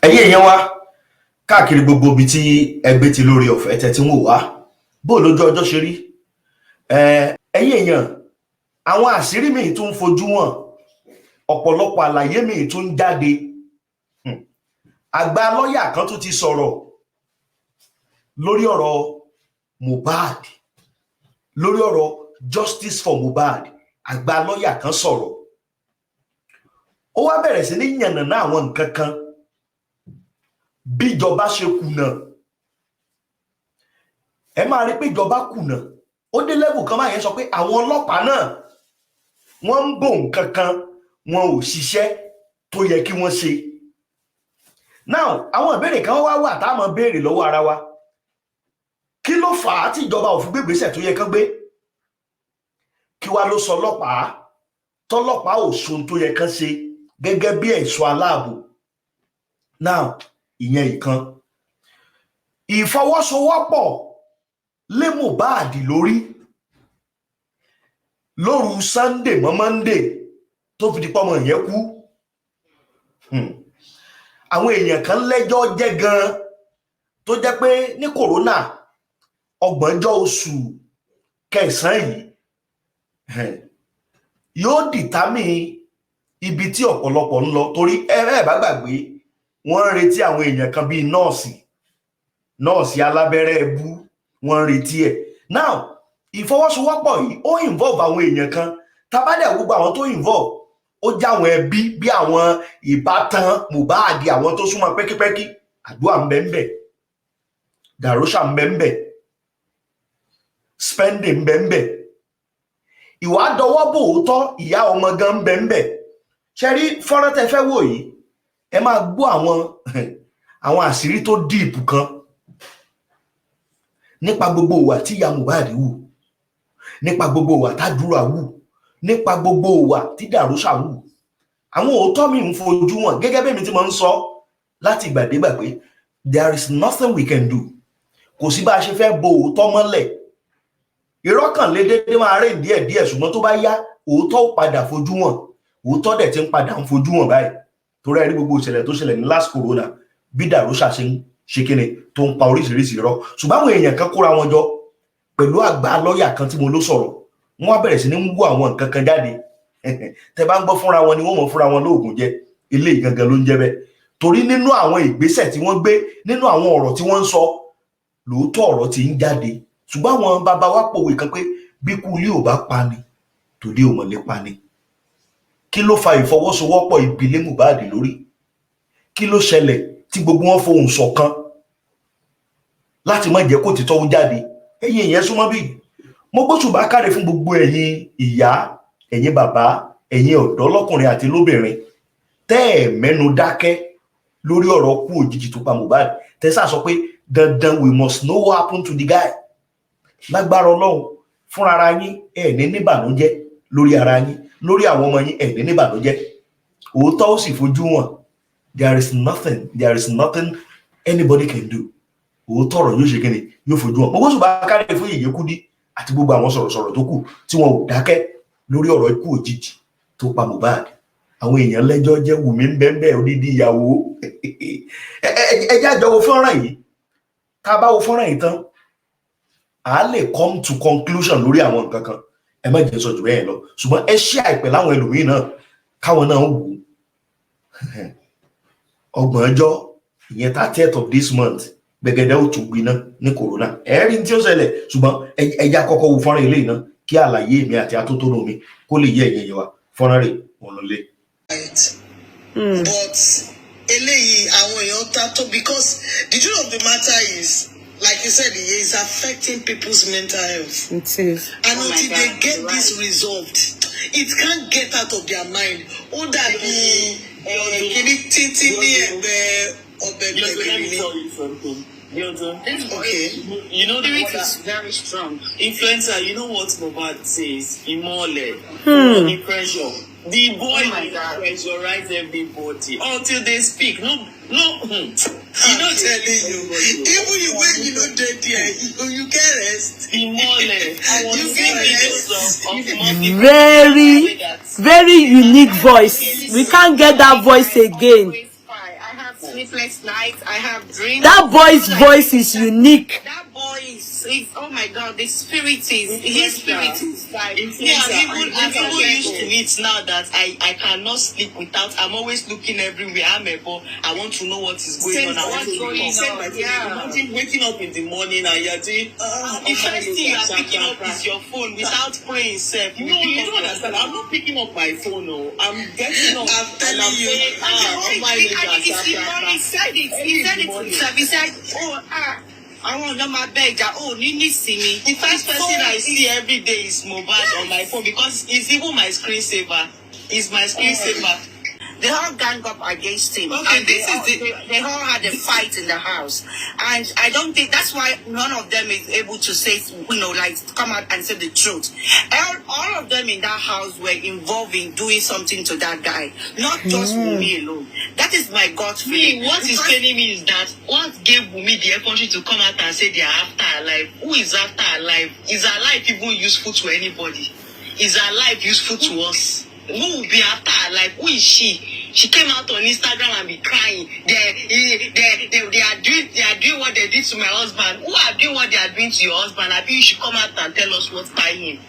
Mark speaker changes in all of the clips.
Speaker 1: ẹ̀yin èèyàn wa káàkiri gbogbo ibi tí ẹgbẹ́ ti lórí ọ̀fẹ́ tẹ́ tí ń wò wá bó lójú ọjọ́ ṣe rí ẹ̀yin èèyàn àwọn àṣírí míì tún ń fojú wọn ọ̀pọ̀lọpọ̀ àlàyé míì tún ń jáde àgbà lọ́ọ̀yà kan tún ti sọ̀rọ̀ lórí ọ̀rọ̀ Mohbad lórí ọ̀rọ̀ justice for Mohbad àgbà lọ́ọ̀yà kan sọ̀rọ̀ ó wá bẹ̀rẹ̀ sí ní yànnàná àwọn nǹkan kan bí ìjọba ṣe kùnà ẹ máa rí pé ìjọba kùnà ó dé level kan máa yẹn sọ pé àwọn ọlọ́pàá náà wọ́n ń bò nǹkan kan wọn ò ṣiṣẹ́ tó yẹ kí wọ́n ṣe. Now àwọn ìbéèrè kan wá wà tá a máa béèrè lọ́wọ́ ara wa kí ló fà á tí ìjọba ò fi gbé ìgbésẹ̀ tó yẹ kán gbé kí wá ló sọ ọlọ́pàá tọ́lọ́pàá ò ṣohun tó yẹ kán ṣe gẹ́gẹ́ bí ẹ̀ṣọ́ aláàbò. Now ìyẹn ìkan ìfọwọ́sowọ́pọ̀ lé Mohbad lórí lóru Sunday mọ́ Monday tó fi di pọ́mọ yẹn kú àwọn èèyàn kan lẹ́jọ́ jẹ́ gan tó jẹ́ pé ní Coroner 30 oṣù kẹsàn-án yìí yóò dìtámì ibi tí ọ̀pọ̀lọpọ̀ ń lọ torí ẹ bá gbàgbé wọ́n ń retí àwọn èèyàn kan bíi nọ́ọ̀sì alábẹ́rẹ́ ẹbú wọ́n ń retí ẹ̀. Now ìfọwọ́sowọ́pọ̀ yìí ó involve àwọn èèyàn kan tabadẹ gbogbo àwọn tó involve ó já àwọn ẹbí bí àwọn ìbátan Mohbad àwọn tó súnmọ́ pẹ́kípẹ́kí Adura ń bẹ ńbẹ̀ Darosha ń bẹ ńbẹ̀ Spending ń bẹ ńbẹ̀ ìwà dọwọ́ bò ó tọ́ ìyá ọmọ gan ń bẹ ńbẹ̀ ṣe rí fọ́nrán tẹ́ fẹ́ wò yìí ẹ máa gbọ́ àwọn àṣírí tó deep kan nípa gbogbo ìwà tí ìyá Mohbad wù nípa gbogbo ìwà t'Adura wù nípa gbogbo ìwà tí Darosha wù àwọn òótọ́ mi ń fojú wọn gẹ́gẹ́ bẹ́ẹ̀ mi tí mo ń sọ láti ìgbàdégbà pé there is nothing we can do kò sí bá a ṣe fẹ́ bo òótọ́ mọ́lẹ̀ irọ́ kan lé dédé máa rìn díẹ̀díẹ̀ ṣùgbọ́n tó bá yá òótọ́ ó padà fojú wọn òótọ́ dẹ̀ ti ń padà ń fojú wọn báyìí torí ẹ rí gbogbo ìṣẹ̀lẹ̀ tó ṣẹlẹ̀ ní last Corona bí Darosha ṣe ń ṣe kíni tó ń pa oríṣiríṣi irọ́ ṣùgbọ́n àwọn èèyàn kan kóra wọn jọ pẹ̀lú àgbà lọ́ọ̀yà kan tí mo ló sọ̀rọ̀ wọ́n wá bẹ̀rẹ̀ sí ní wú àwọn nǹkan kan jáde tẹ́ bá ń gbọ́ fúnra wọn ni wọ́n mọ̀ fúnra wọn lóògùn jẹ eléyìí gangan ló ń jẹ́ bẹ́ẹ̀ torí nínú àwọn ìgbésẹ̀ tí wọ́n gbé nínú àwọn ọ̀rọ̀ tí wọ́n ń sọ lóòótọ́ ọ̀rọ̀ tí ń jáde ṣùgbọ́n àwọn bàbá wa pòwe kan pé bí kú ilé ò bá pa ni tòde ò mọ̀ lè pa ni kí ló fa ìfọwọ́sowọ́pọ̀ ìbílẹ̀ Mohbad lórí kí ló ṣẹlẹ̀ tí gbogbo wọn fohùn ṣọ̀kan láti má jẹ́ kó títọ́ ó jáde ẹ̀yin ìyẹn súnmọ́ bí mo gbóṣùbà káre fún gbogbo ẹ̀yin ìyá ẹ̀yin bàbá ẹ̀yin ọ̀dọ́ lọ́kùnrin àti lóbìnrin tẹ́ ẹ̀ mẹ́nu dákẹ́ lórí ọ̀rọ̀ kú òjijì tó pa Mohbad tẹ́sà sọ pé dandan we must know what happened to the guy lágbára Ọlọ́run fúnra ara yín ẹ̀ ní níbànújẹ́ lórí ara yín lórí àwọn ọmọ yín ẹ̀ ní níbànújẹ́ òótọ́ ó sì fojú wọn there is nothing anybody can do òótọ́ ọ̀rọ̀ yóò ṣe kíni yóò fojú wọn mo gbóṣùbà káre fún Yèyé Kúdí àti gbogbo àwọn sọ̀rọ̀sọ̀rọ̀ tó kù tí wọn ò dákẹ́ lórí ọ̀rọ̀ ikú òjijì tó pa Mohbad àwọn èèyàn lẹ́jọ́ jẹ́ Wùmí ń bẹ́ẹ̀ odidi ìyàwó ẹjẹ́ àjọwò fọ́nrán yìí tá a bá wo fọ́nrán yìí tán a lè come to conclusion lórí àwọn nǹkan kan ẹ má jẹ́ sọ jù bẹ́ẹ̀ lọ ṣùgbọ́n ẹ ṣí àìpẹ́ láwọn ẹlòmíín náà káwọn náà wù 30 ìyẹn 30th of this month gbẹgẹdẹ ó tún gbiná ní Corona ẹ̀rí tí ó ṣẹlẹ̀ ṣùgbọ́n ẹjẹ́ àkọ́kọ́ wo fọ́nrán eléyìí náà kí àlàyé mi àti atótónu mi kó lè yé ẹ̀yin wa fọ́nrán rẹ̀ wọn lọlé.
Speaker 2: But eléyìí àwọn èèyàn ta tó because the truth of the matter is like you said it is affecting people's mental health.
Speaker 3: It is.
Speaker 2: And until they get this resolved it can't get out of their mind. Ó dàbí kìíní títí ní ẹgbẹ́ ọbẹ̀ gbẹ̀gbẹ̀ ni. Okay.
Speaker 4: You know the word is very strong. Influencer, you know what Mohbad says? Imole. The pressure. The boy pressurize everybody until they speak. No.
Speaker 2: I'm not telling you. Even you when you know dead there, you get rest.
Speaker 4: Imole.
Speaker 2: You get rest.
Speaker 3: Very unique voice. We can't get that voice again.
Speaker 2: sleepless nights. I have dreams.
Speaker 3: That boy's voice is unique.
Speaker 2: That boy is oh my God, the spirit is his spirit is like
Speaker 4: I'm used to it now that I cannot sleep without. I'm always looking everywhere. I want to know what is going on. I want to know. Imagine waking up in the morning and you're doing. The first thing you are picking up is your phone without praying. No, you don't understand. I'm not picking up my phone. No, I'm getting up. I'm telling you.
Speaker 2: He said it himself. He said, I want to my beg. Oh, you need to see me.
Speaker 4: The first person I see every day is Mohbad on my phone because it's even my screensaver. It's my screensaver.
Speaker 2: They all gang up against him.
Speaker 4: Okay,
Speaker 2: and they all had a fight in the house. And I don't think that's why none of them is able to say, come out and say the truth. All of them in that house were involved in doing something to that guy. Not just Wunmi alone. That is my gut feeling.
Speaker 4: What is telling me is that what gave Wunmi the effrontery to come out and say they are after her life? Who is after her life? Is her life even useful to anybody? Is her life useful to us? Who will be after her life? Who is she? She came out on Instagram and be crying. They are doing what they did to my husband. Who are doing what they are doing to your husband? I think you should come out and tell us what's by him.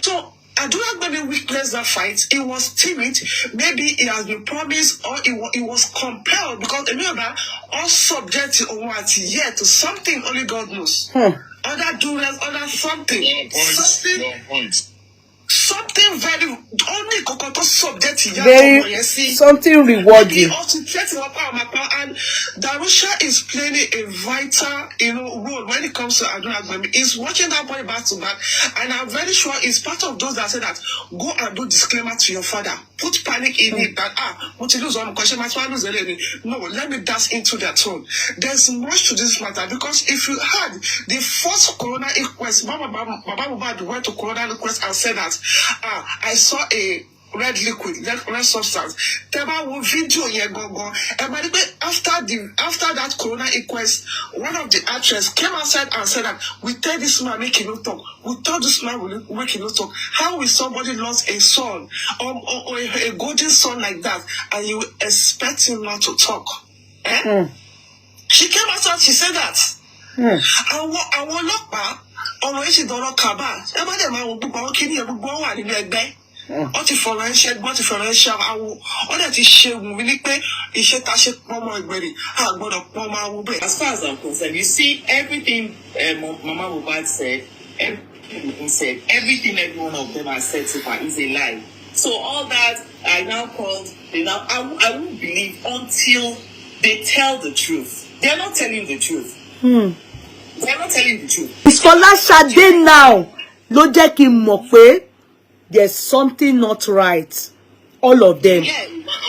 Speaker 5: So Adura maybe witnessed that fight. He was timid. Maybe he has been promised or he was compelled because remember, all subject to Olopa Ati Iya to something only God knows. Other duress, other something. Something very only Kokoto subject
Speaker 3: very something rewarding.
Speaker 5: And Darosha is playing a vital, role when it comes to Adura Wunmi. He's watching that boy back to back, and I'm very sure he's part of those that say that go and do disclaimer to your father. Put panic in it that what you lose on question, no, let me dash into their tone. There's much to this matter because if you had the first Coroner inquest, Baba Mohbad went to Coroner inquest and said that I saw a red liquid, red substance. Teba wo video ye go. After that Coroner inquest, one of the actresses came outside and said that we tell this man make him not talk. We told this man will make him not talk. How will somebody lost a son or a golden son like that, and you expect him not to talk? She came outside. She said that. Awon Olopa ọ̀rọ̀ yìí dọ̀rọ̀ kaba ẹ má dẹ̀ máa wo gbogbo àwọn kìíní ẹ̀ gbogbo wà nínú ẹgbẹ́ wọ́n ti fọ̀rọ̀ ẹ̀ṣẹ̀ wọ́n ti fọ̀rọ̀ ẹ̀ṣẹ̀ awo wọ́n dẹ̀ ti ṣe wù mí ní pé iṣẹ́ ta ṣe pọ́nmọ́ ẹgbẹ̀rì a gbọ́dọ̀ pọ́nmọ́ awo bẹ́ẹ̀.
Speaker 4: As far as I'm concerned, you see everything Mama Mohbad said, everything every one of them has said so far is a lie. So all that I now called, I won't believe until they tell the truth. They are not telling the truth. They're not telling the truth.
Speaker 3: It's Folashade now. Ló jẹ́ kí n mọ̀ pé there's something not right. All of them.
Speaker 4: Yeah.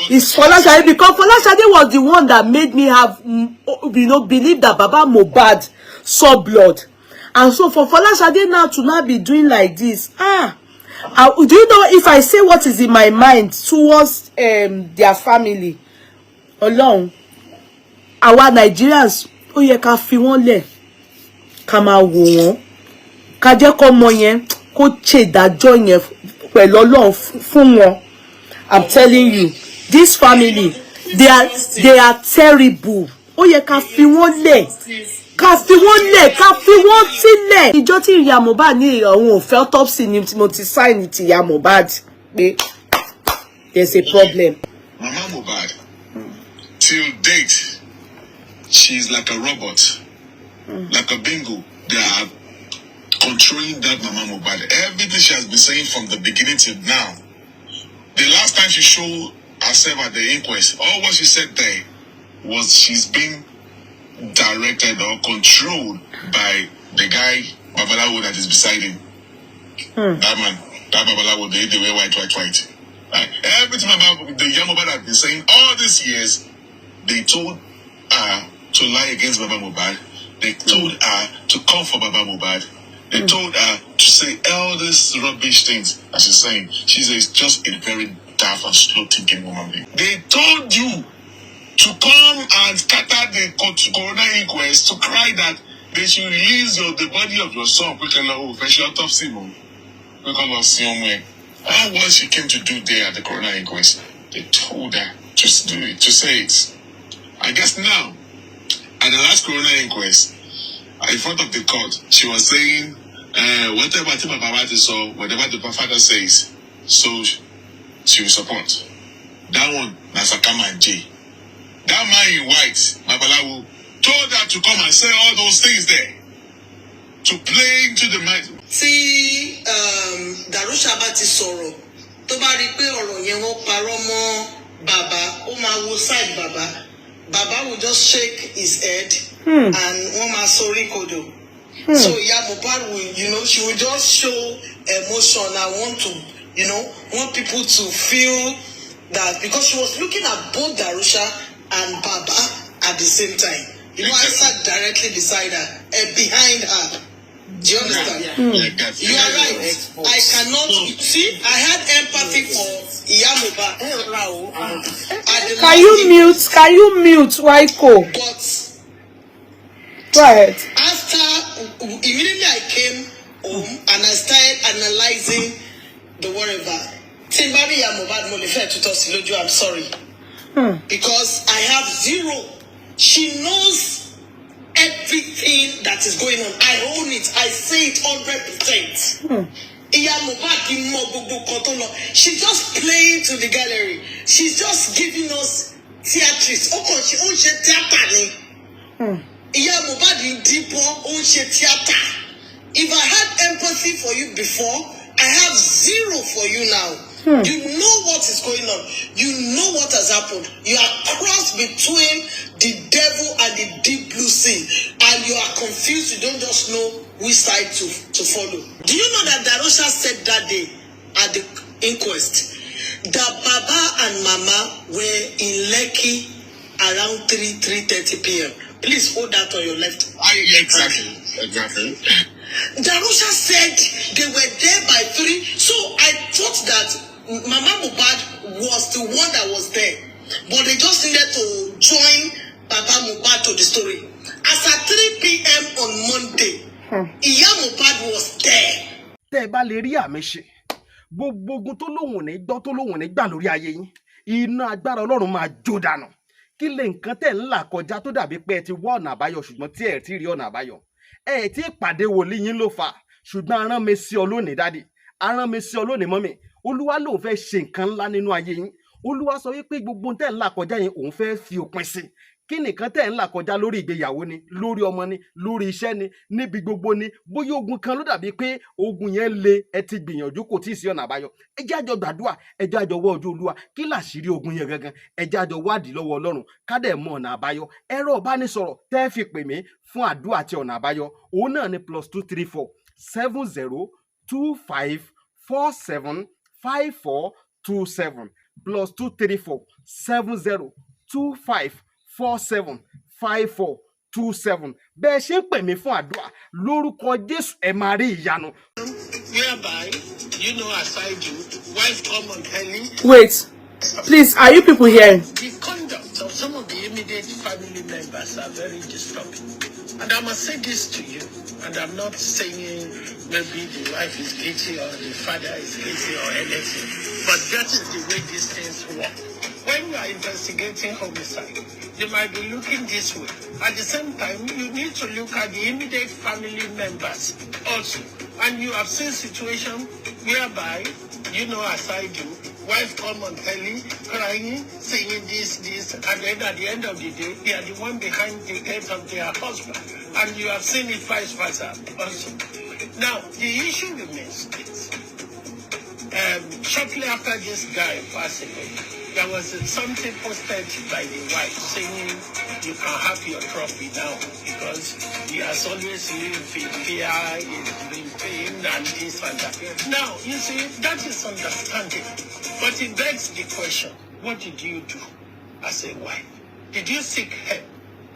Speaker 3: It's Folashade because Folashade was the one that made me have, believe that Baba Mohbad saw blood. And so for Folashade now to not be doing like this, do you know if I say what is in my mind towards their family alone, our Nigerians, ó yẹ ká fi wọ́n lẹ̀. Ká máa wò wọ́n ká jẹ́ kó mọ yẹn kó ṣe ìdájọ́ yẹn pẹ̀lú Ọlọ́run fún wọn. I'm telling you, this family, they are terrible. Ó yẹ ká fi wọ́n lẹ̀, ká fi wọ́n sílẹ̀. Ìjọ́ tí Ìyá Mohbad ní òun ò fẹ́ autopsy ni mo ti sign ti Ìyá Mohbad pé there's a problem.
Speaker 6: Mama Mohbad, till date, she's like a robot. Like a bingo, they are controlling that Mama Mohbad. Everything she has been saying from the beginning till now. The last time she showed herself at the inquest, all what she said there was she's being directed or controlled by the guy Babalawo that is beside him. That man, that Babalawo, they wear white. Right? Everything about the young Mohbad have been saying all these years, they told her to lie against Baba Mohbad. They told her to come for Baba Mohbad. They told her to say all these rubbish things. As she's saying, she's just a very daft and slow-thinking woman. They told you to come and scatter the Coroner inquest to cry that they should release the body of your son. All what she came to do there at the Coroner inquest, they told her to do it, to say it. I guess now, at the last Coroner inquest, in front of the court, she was saying, whatever the father says, so she will support. That one, Nasakama and J. That man in white, Babalawo, told her to come and say all those things there. To play into the mind.
Speaker 2: Tí Darosha bá ti sọ̀rọ̀, tó bá rí pé ọ̀rọ̀ yẹn wọ́n parọ́ mọ́ bàbá, ó máa wo side bàbá. Baba will just shake his head and one máa sọrí kodò. So Iya Mohbad will, she will just show emotion. I want to, want people to feel that, because she was looking at both Darosha and Baba at the same time. I sat directly beside her and behind her. Do you understand? You are right. I cannot see. I had empathy for Iya Mohbad.
Speaker 3: Can you mute Waiko?
Speaker 2: But
Speaker 3: go ahead.
Speaker 2: After immediately I came home and I started analyzing the whatever. Timbari Iya Mohbad mo le fe tuto si loju. I'm sorry. Because I have zero. She knows everything that is going on. I own it. I say it 100%. Iya Mohbad she's just playing to the gallery. She's just giving us theatrics. She owns theater ni. Iya Mohbad in deeper owns theater. If I had empathy for you before, I have zero for you now. You know what is going on. You know what has happened. You are crossed between the devil and the deep blue sea, and you are confused. You don't just know which side to follow. Do you know that Darosha said that day at the inquest that Baba and Mama were in Lekki around 3:30 p.m. Please hold that on your left.
Speaker 6: Exactly.
Speaker 2: Darosha said they were there by 3. So I thought that Mama Mohbad was the one that was there, but they just needed to join Baba Mohbad to the story. As at 3 p.m. on Monday, Iya Mohbad was there.
Speaker 1: Tẹ́ bá lè rí àmì ṣe, gbogbo ogun tó lóhùn ní gbọ́ tó lóhùn ní gbà lórí ayé yín, iná agbára Ọlọ́run máa jó dànù. Kí lè nǹkan tẹ́ ń là kọjá tó dàbí pé ẹ ti wá ọ̀nà àbáyọ ṣùgbọ́n tí ẹ ti rí ọ̀nà àbáyọ. Ẹ ti pàdé wòlíì yín ló fà, ṣùgbọ́n arán mi sí ọ lónìí dádì, arán mi sí ọ lónìí mọ́mì. Olúwa ló fẹ́ ṣe nǹkan ńlá nínú ayé yín. Olúwa sọ wípé gbogbo tẹ́ ń là kọjá yẹn òun fẹ́ fi òpin sí. Kí nìkan tẹ́ ń là kọjá lórí ìgbéyàwó ni, lórí ọmọ ni, lórí iṣẹ́ ni, níbi gbogbo ni. Bóyá ogun kan ló dàbí pé ogun yẹn le, ẹ ti gbìyànjú kò tí ì sí ọ̀nà àbáyọ. Ẹ jẹ́ àjọ gbàdúrà, ẹ jẹ́ àjọ wá ojú Olúwa. Kí làṣírí ogun yẹn gangan? Ẹ jẹ́ àjọ wádìí lọ́wọ́ Ọlọ́run ká dẹ̀ mọ ọ̀nà àbáyọ. Ẹ̀rọ ìbánisọ̀rọ̀ tẹ́ fi pè mí fún àdúrà àti ọ̀nà àbáyọ. Òun náà ni +234 7025 47 5427 +234 7025 47 5427. Bẹ́ẹ̀ ṣe ń pè mí fún àdúrà lórúkọ Jésù ẹ máa rí ìyanu.
Speaker 5: Whereby, aside you, wife come on telling.
Speaker 3: Wait, please, are you people hearing?
Speaker 5: The conduct of some of the immediate family members are very disturbing. And I must say this to you, and I'm not saying maybe the wife is guilty or the father is guilty or anything, but that is the way these things work. When you are investigating homicide, you might be looking this way. At the same time, you need to look at the immediate family members also. And you have seen situations whereby, aside you, wife come on telly, crying, saying this, and then at the end of the day, they are the one behind the death of their husband. And you have seen it vice versa also. Now, the issue remains this. Shortly after this guy passed away, there was something posted by the wife saying you can have your trophy now because he has always lived in fear, he's been pain and this and that. Now, you see, that is understandable. But it begs the question, what did you do as a wife? Did you seek help?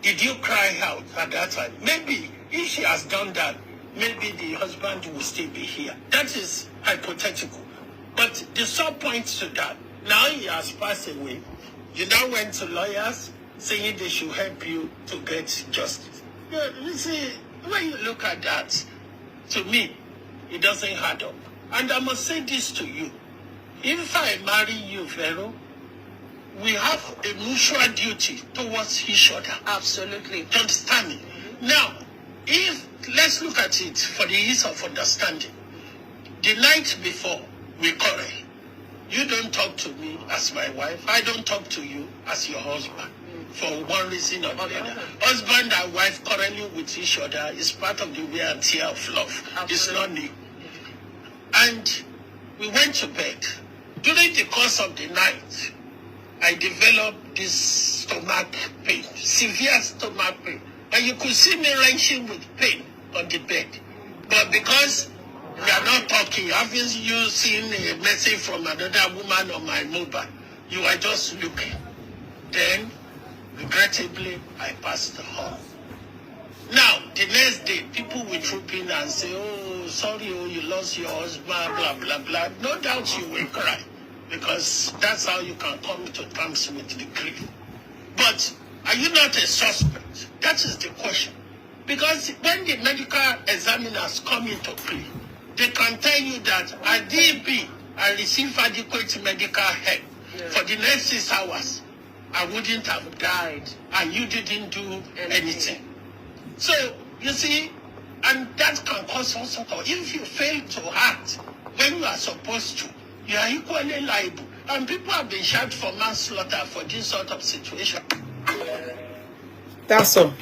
Speaker 5: Did you cry out at that time? Maybe if she has done that, maybe the husband will still be here. That is hypothetical. But the sub points to that. Now he has passed away. You now went to lawyers saying they should help you to get justice. You see, when you look at that, to me, it doesn't add up. And I must say this to you. If I marry you, Vero,
Speaker 2: we have a mutual duty towards each other.
Speaker 5: Absolutely.
Speaker 2: Do you understand me? Now, if let's look at it for the ease of understanding. The night before we quarrel, you don't talk to me as my wife. I don't talk to you as your husband. For one reason or the other. Husband and wife quarreling with each other is part of the wear and tear of love. Absolutely. It's not new. And we went to bed. During the course of the night, I developed this stomach pain, severe stomach pain. And you could see me wrenching with pain on the bed. But because we are not talking, haven't you seen a message from another woman on my mobile? You are just looking. Then, regrettably, I passed on. Now, the next day, people will troop in and say, oh, sorry, oh, you lost your husband, blah, blah, blah. No doubt you will cry, because that's how you can come to terms with the grief. But are you not a suspect? That is the question. Because when the medical examiners come into play, they can tell you that I did be, I received adequate medical help. For the next 6 hours, I wouldn't have died, and you didn't do anything. So, you see, and that can cause all sort of, if you fail to act when you are supposed to, you are equally liable. And people have been charged for manslaughter for this sort of situation.
Speaker 3: That's all.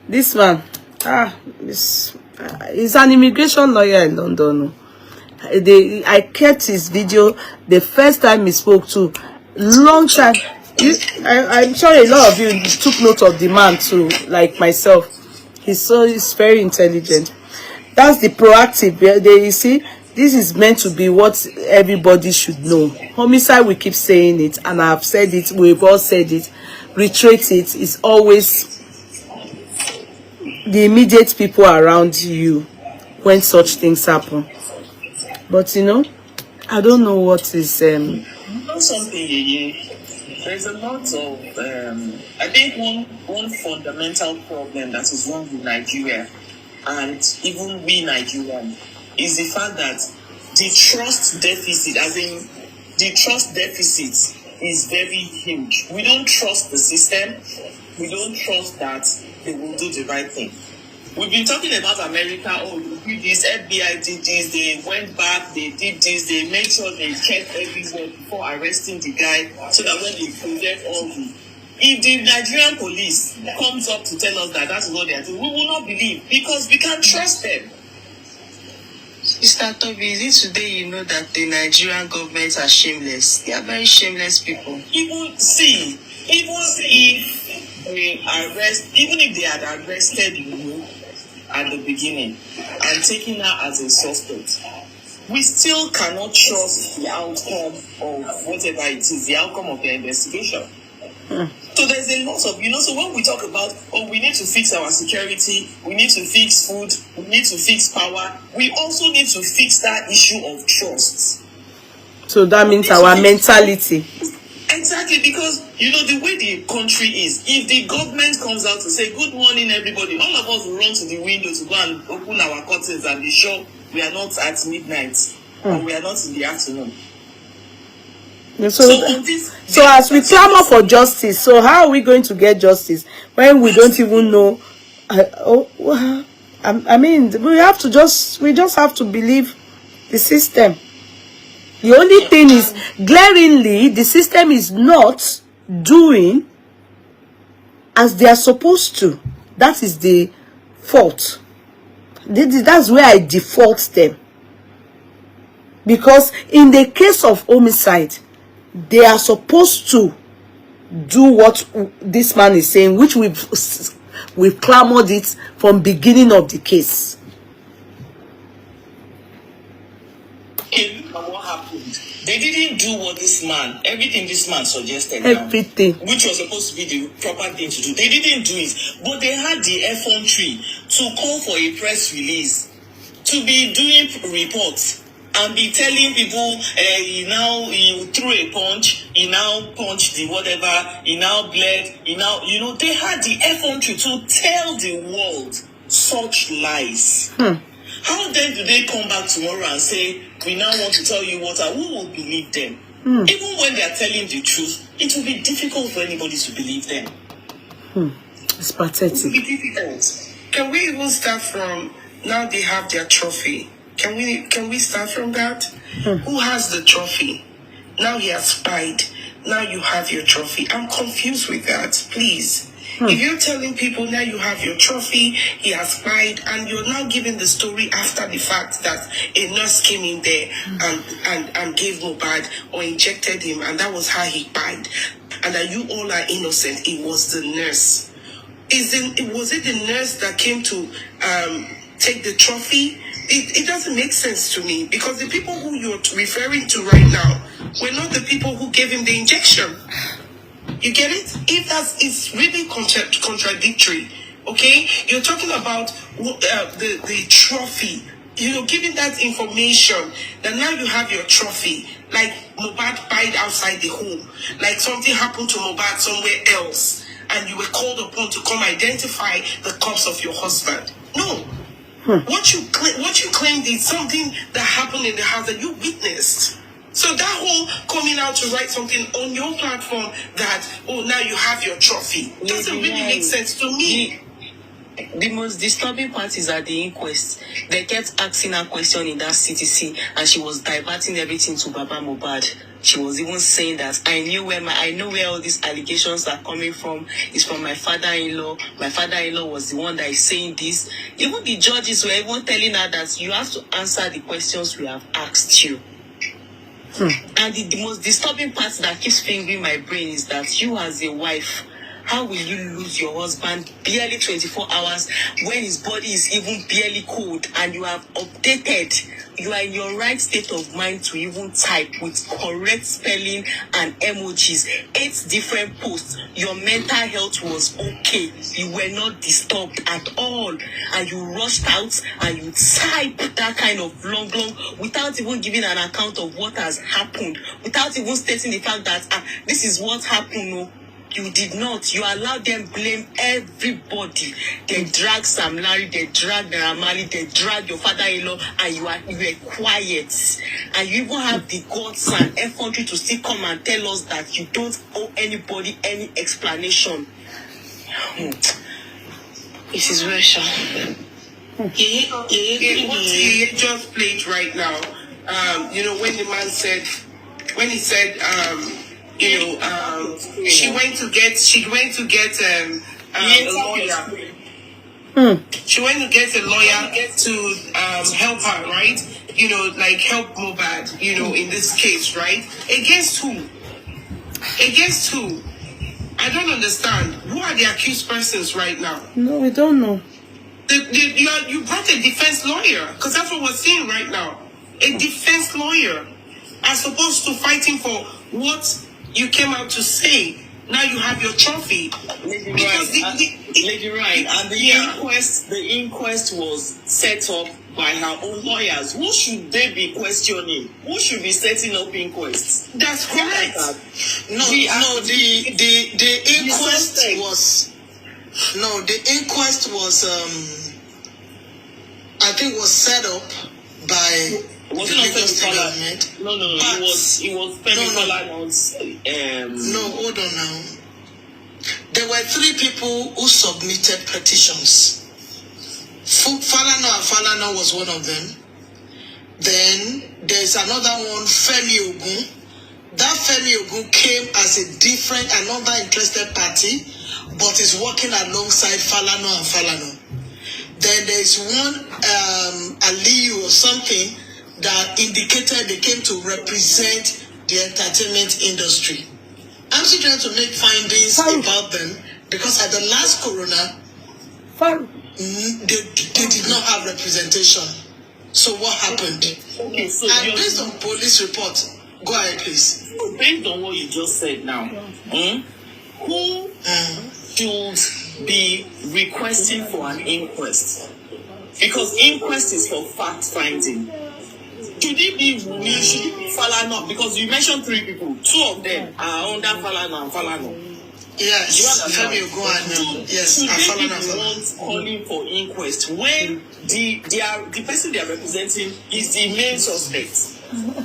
Speaker 3: This man, he's an immigration lawyer in London. I kept his video the first time he spoke to. Long time. I'm sure a lot of you took note of the man too, like myself. He's very intelligent. That's the proactive. You see, this is meant to be what everybody should know. Homicide, we keep saying it, and I've said it, we've all said it. Reiterate it. It's always the immediate people around you when such things happen. But you know, I don't know what is
Speaker 7: You know something, there's a lot of I think one fundamental problem that is wrong with Nigeria, and even we Nigerians, is the fact that the trust deficit, as in the trust deficit, is very huge. We don't trust the system. We don't trust that they will do the right thing. We've been talking about America. Oh, they did this, FBI did this, they went back, they did this, they made sure they checked everywhere before arresting the guy, so that when they project all the... If the Nigerian police comes up to tell us that that's what they are doing, we will not believe, because we can't trust them.
Speaker 5: Mr. Toby, is it today you know that the Nigerian government are shameless? They are very shameless people.
Speaker 7: Even if they had arrested you at the beginning and taken her as a suspect, we still cannot trust the outcome of whatever it is, the outcome of the investigation. So there's a lot of, so when we talk about, we need to fix our security, we need to fix food, we need to fix power, we also need to fix that issue of trust.
Speaker 3: So that means our mentality.
Speaker 7: Exactly, because, the way the country is, if the government comes out to say, good morning, everybody, all of us will run to the window to go and open our curtains and be sure we are not at midnight, or we are not in the afternoon.
Speaker 3: So as we clamor for justice, so how are we going to get justice when we don't even know? I mean, we just have to believe the system. The only thing is, glaringly, the system is not doing as they are supposed to. That is the fault. That's where I default them. Because in the case of homicide, they are supposed to do what this man is saying, which we've clamored it from beginning of the case.
Speaker 7: What happened? They didn't do what everything this man suggested.
Speaker 3: Everything.
Speaker 7: Which was supposed to be the proper thing to do. They didn't do it. But they had the effrontery to call for a press release, to be doing reports, and be telling people, he threw a punch, he now punched the whatever, he now bled, they had the effrontery to tell the world such lies. How then do they come back tomorrow and say, we now want to tell you who will believe them? Even when they are telling the truth, it will be difficult for anybody to believe them.
Speaker 3: It's pathetic.
Speaker 7: It will be difficult.
Speaker 5: Can we even start from now they have their trophy? Can we start from that? Who has the trophy? Now he has spied. Now you have your trophy. I'm confused with that. Please. If you're telling people now you have your trophy, he has spied, and you're now giving the story after the fact that a nurse came in there and gave Mohbad or injected him, and that was how he spied, and that you all are innocent. It was the nurse. Was it the nurse that came to take the trophy? It doesn't make sense to me, because the people who you're referring to right now were not the people who gave him the injection. You get it? It's really contradictory. Okay, you're talking about the trophy. Giving that information that now you have your trophy, like Mohbad died outside the home, like something happened to Mohbad somewhere else, and you were called upon to come identify the corpse of your husband. No. What you claimed is something that happened in the house that you witnessed. So that whole coming out to write something on your platform that, now you have your trophy, doesn't really make sense to me.
Speaker 7: The most disturbing part is at the inquest. They kept asking her question in that CTC, and she was diverting everything to Baba Mohbad. She was even saying that I know where all these allegations are coming from. It's from my father-in-law. My father-in-law was the one that is saying this. Even the judges were even telling her that you have to answer the questions we have asked you. And the most disturbing part that keeps fingering my brain is that you as a wife, how will you lose your husband barely 24 hours when his body is even barely cold, and you have updated, you are in your right state of mind to even type with correct spelling and emojis 8 different posts. Your mental health was okay. You were not disturbed at all. And you rushed out and you typed that kind of long, without even giving an account of what has happened, without even stating the fact that this is what happened. No. You did not. You allowed them blame everybody. They dragged Sam Larry, they dragged Naramali, they dragged your father-in-law, and you were quiet. And you even have the guts and effrontery to still come and tell us that you don't owe anybody any explanation. It is Russia.
Speaker 5: What he just played right now, when the man said, she went to get a lawyer. She went to get a lawyer to help her, right? Help Mohbad, in this case, right? Against who? Against who? I don't understand. Who are the accused persons right now?
Speaker 3: No, we don't know.
Speaker 5: You brought a defense lawyer, because that's what we're seeing right now. A defense lawyer, as opposed to fighting for what you came out to say. Now you have your trophy.
Speaker 7: Lady Right. And the inquest was set up by her own lawyers. Who should they be questioning? Who should be setting up inquests?
Speaker 5: That's correct.
Speaker 2: The inquest was I think was set up by
Speaker 7: was it not government? No. It was
Speaker 2: No, hold on now. There were 3 people who submitted petitions. Falana was one of them. Then there's another one, Femi Ogun. That Femi Ogun came as another interested party, but is working alongside Falana. Then there's one Aliyu or something that indicated they came to represent the entertainment industry. I'm still trying to make findings about them, because at the last coroner, they did not have representation. So what happened?
Speaker 7: Okay, so
Speaker 2: and based on police report, go ahead please.
Speaker 7: Based on what you just said now, who should be requesting for an inquest? Because inquest is for fact finding. Should it be Wunmi? Should it be Falana? Because you mentioned 3 people. 2 of them are under Falana and Falana.
Speaker 2: Yes. Femi Ogun and yes.
Speaker 7: Should they be the ones calling for inquest when the person they are representing is the main suspect?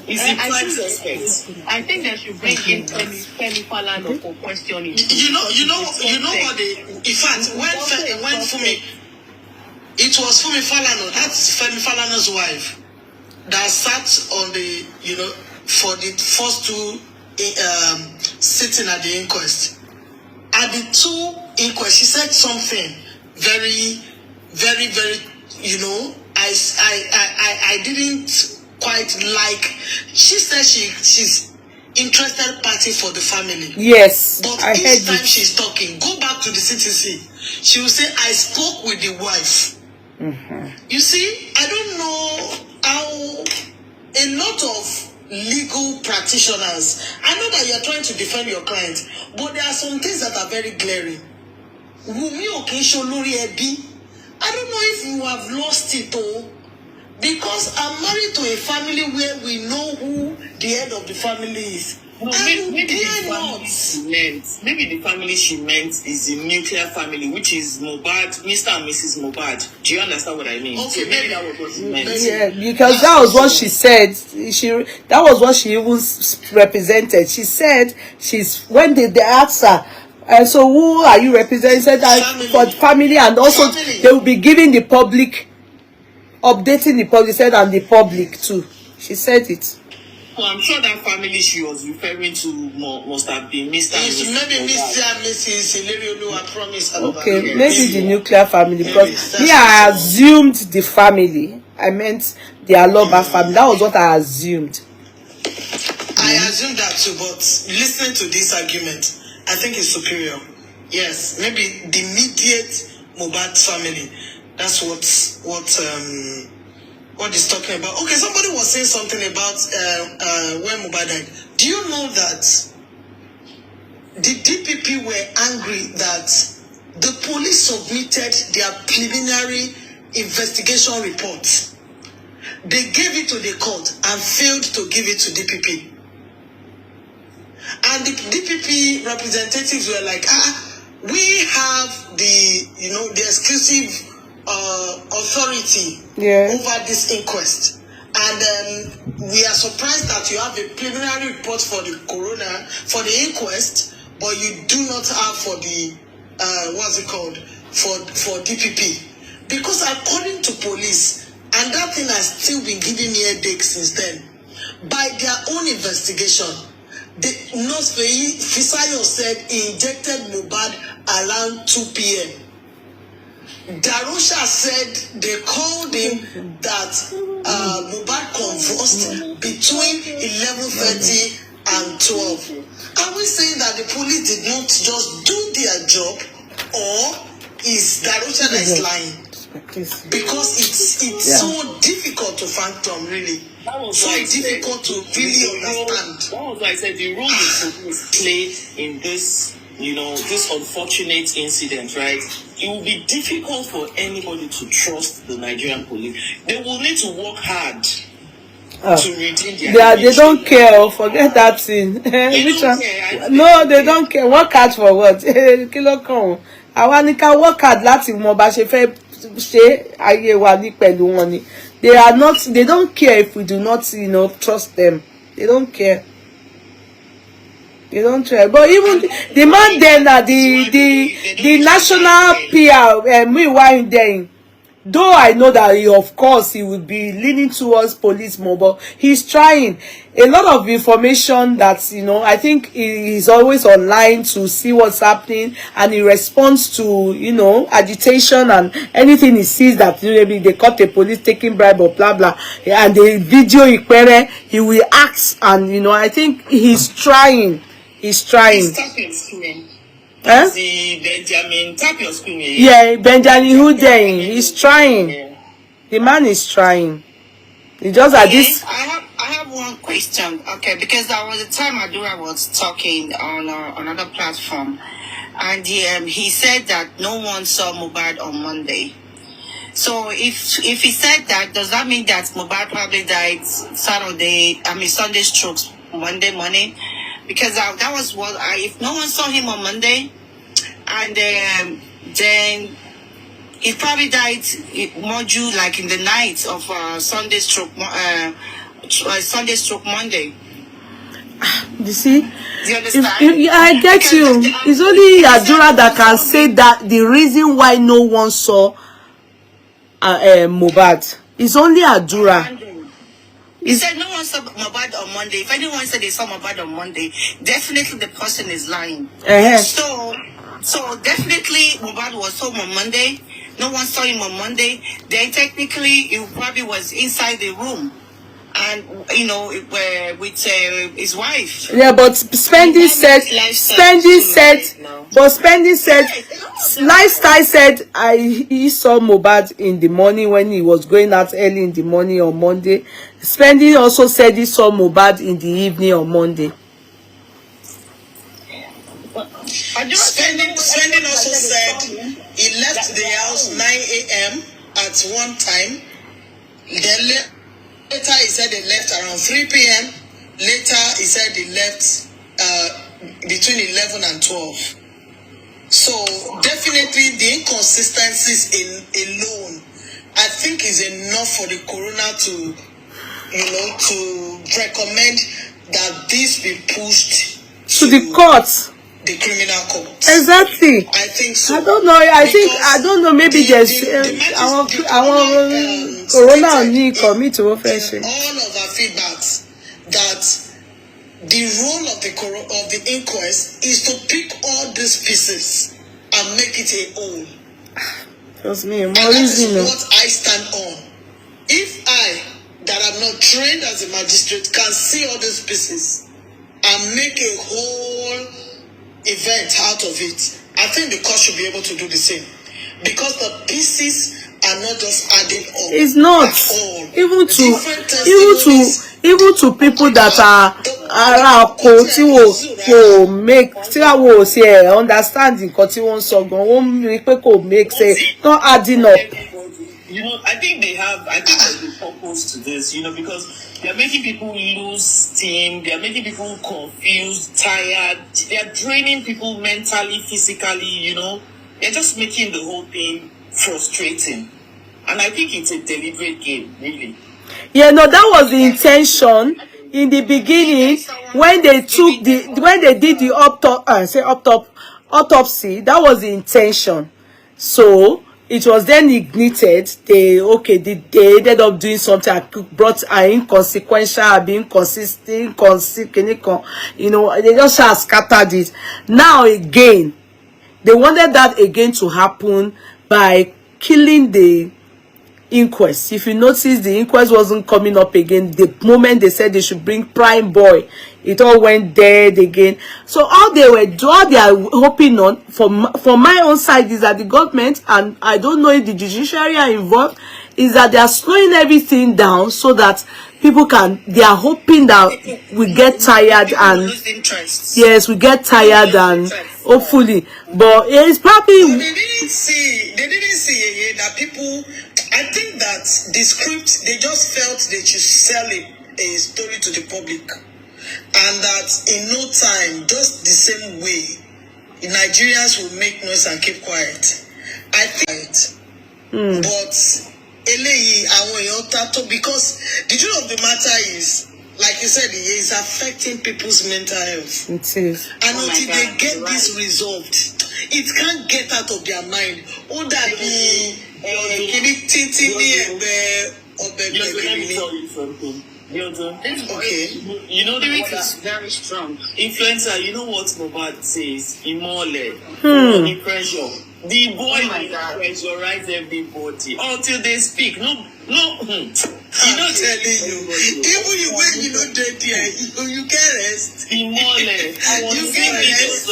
Speaker 7: Is the prime suspect.
Speaker 4: I think they should bring in Femi Falana for questioning.
Speaker 5: You know what they, in fact, when Fumi, it was Fumi Falana, that's Femi Falana's wife, that sat on the, for the first two sitting at the inquest. At the two inquests, she said something very, very, very, I didn't quite like. She said she's interested party for the family.
Speaker 3: Yes,
Speaker 5: but
Speaker 3: I
Speaker 5: each
Speaker 3: heard
Speaker 5: time
Speaker 3: it.
Speaker 5: she's talking, go back to the CTC. She will say, I spoke with the wife. You see, I don't know how a lot of legal practitioners, I know that you're trying to defend your client, but there are some things that are very glaring. Wunmi Okinsholori Ebi, I don't know if you have lost it all, because I'm married to a family where we know who the head of the family is.
Speaker 7: No, maybe the family she meant is the nuclear family, which is Mohbad, Mr. and Mrs. Mohbad. Do you understand what I mean?
Speaker 5: Okay,
Speaker 7: so maybe that was what she meant.
Speaker 3: Yeah, because that was what she said. That was what she even represented. She said when they asked her, so who are you representing? Said that for family, and also they will be giving the public, updating the public, said, and the public too. She said it.
Speaker 7: Well, I'm sure that family she was referring to must have been Mr. and Mrs.
Speaker 5: Maybe Mr. and Mrs. Ileriolu, I promise.
Speaker 3: Okay, maybe the nuclear family, because me, I assumed the family. I meant the Aloba family. That was what I assumed.
Speaker 5: I assumed that too, but listening to this argument, I think it's superior. Yes, maybe the immediate Mohbad family. That's what is talking about. Okay, somebody was saying something about when Mohbad died. Do you know that the DPP were angry that the police submitted their preliminary investigation report? They gave it to the court and failed to give it to DPP. And the DPP representatives were like, we have the exclusive authority over this inquest, and we are surprised that you have a preliminary report for the coroner for the inquest, but you do not have for the for DPP, because according to police, and that thing has still been giving me a headache since then, by their own investigation, the nurse Fisayo said he injected Mohbad around 2 p.m. Darosha said they called him that Mohbad convulsed between 11:30 and 12. Are we saying that the police did not just do their job, or is Darosha that is lying? Because it's so difficult to fathom, really. So difficult to really understand.
Speaker 7: That was why I said the role the police play in this, this unfortunate incident, right? It will be difficult for anybody to trust the Nigerian police. They will need to work hard to redeem their
Speaker 3: they don't care. Forget that thing. Which one? No, they don't care. Work hard for what? Kilo kan. Àwa ni ká work hard láti mọ bá ṣe fẹ́ ṣe ayé wa ní pẹ̀lú wọn ni. They don't care if we do not, trust them. They don't care. They don't care. But even the man then, the national PR, meanwhile then, though I know that of course he will be leaning towards police mobile, he's trying. A lot of information that, I think he's always online to see what's happening, and he responds to, agitation and anything he sees that maybe they caught the police taking bribe or blah blah, and the video he will ask, and I think he's trying. He's trying.
Speaker 7: Huh? The Benjamin, tap your screen.
Speaker 3: Yeah, Benjamin Hudein. He's trying. Yeah. The man is trying. He just at this.
Speaker 8: I have one question. Okay, because there was a time Adura was talking on another platform, and he said that no one saw Mohbad on Monday. So if he said that, does that mean that Mohbad probably died Sunday strokes Monday morning? Because that was what if no one saw him on Monday, and then he probably died module like in the night of Sunday stroke Sunday stroke Monday.
Speaker 3: You see,
Speaker 8: Do you understand?
Speaker 3: I get
Speaker 8: Because
Speaker 3: you. It's only Adura that can say that the reason why no one saw Mohbad is only Adura.
Speaker 8: He said no one saw Mohbad on Monday. If anyone said they saw Mohbad on Monday, definitely the person is lying. So definitely Mohbad was home on Monday. No one saw him on Monday. Then technically he probably was inside the room, and with his wife.
Speaker 3: Yeah, but Spendi said, Lifestyle said he saw Mohbad in the morning when he was going out early in the morning on Monday. Spendi also said he saw Mohbad in the evening on Monday.
Speaker 2: Spending also said he left the house 9 a.m. at one time. Then later he said he left around 3 p.m. Later he said he left between 11 and 12. So definitely the inconsistencies alone, I think, is enough for the coroner to recommend that this be pushed
Speaker 3: to the court.
Speaker 2: The criminal court.
Speaker 3: Exactly.
Speaker 2: I think so.
Speaker 3: I don't know. I don't know. Maybe there's our Coroner only commit to offense.
Speaker 2: All of our feedbacks that the role of the inquest is to pick all these pieces and make it a whole.
Speaker 3: Trust me,
Speaker 2: and that is what I stand on. If I, that am not trained as a magistrate, can see all these pieces and make a whole event out of it, I think the court should be able to do the same, because the pieces are not just adding up. It's not
Speaker 3: even to people that are make understanding make say not adding up.
Speaker 7: I think there's a purpose to this, because they're making people lose steam, they're making people confused, tired, they're draining people mentally, physically, they're just making the whole thing frustrating. And I think it's a deliberate game, really.
Speaker 3: Yeah, no, that was the intention in the beginning when they did the autopsy. That was the intention. So it was then ignited. They ended up doing something, brought an inconsequential, being inconsistent, they just scattered it. Now again, they wanted that again to happen by killing the inquest. If you notice, the inquest wasn't coming up again. The moment they said they should bring Prime Boy, it all went dead again. So all they are hoping on, from my own side, is that the government, and I don't know if the judiciary are involved, is that they are slowing everything down so that people they are hoping that we get tired and yes, we get tired and hopefully, but it's probably
Speaker 2: they didn't see that people. I think that the script, they just felt they should sell a story to the public, and that in no time, just the same way, Nigerians will make noise and keep quiet. I think, but because the truth of the matter is, like you said, it is affecting people's mental health.
Speaker 3: It is.
Speaker 2: And until they get this resolved, it can't get out of their mind. Let
Speaker 7: me tell you something.
Speaker 2: Okay.
Speaker 7: The
Speaker 8: spirit is very strong.
Speaker 7: Influencer, you know what Mohbad says? Imole. Pressure. The boy pressurize everybody until they speak. No.
Speaker 2: I'm telling you. Even you when you know dead here, you can rest.
Speaker 7: Imole.
Speaker 2: You can rest.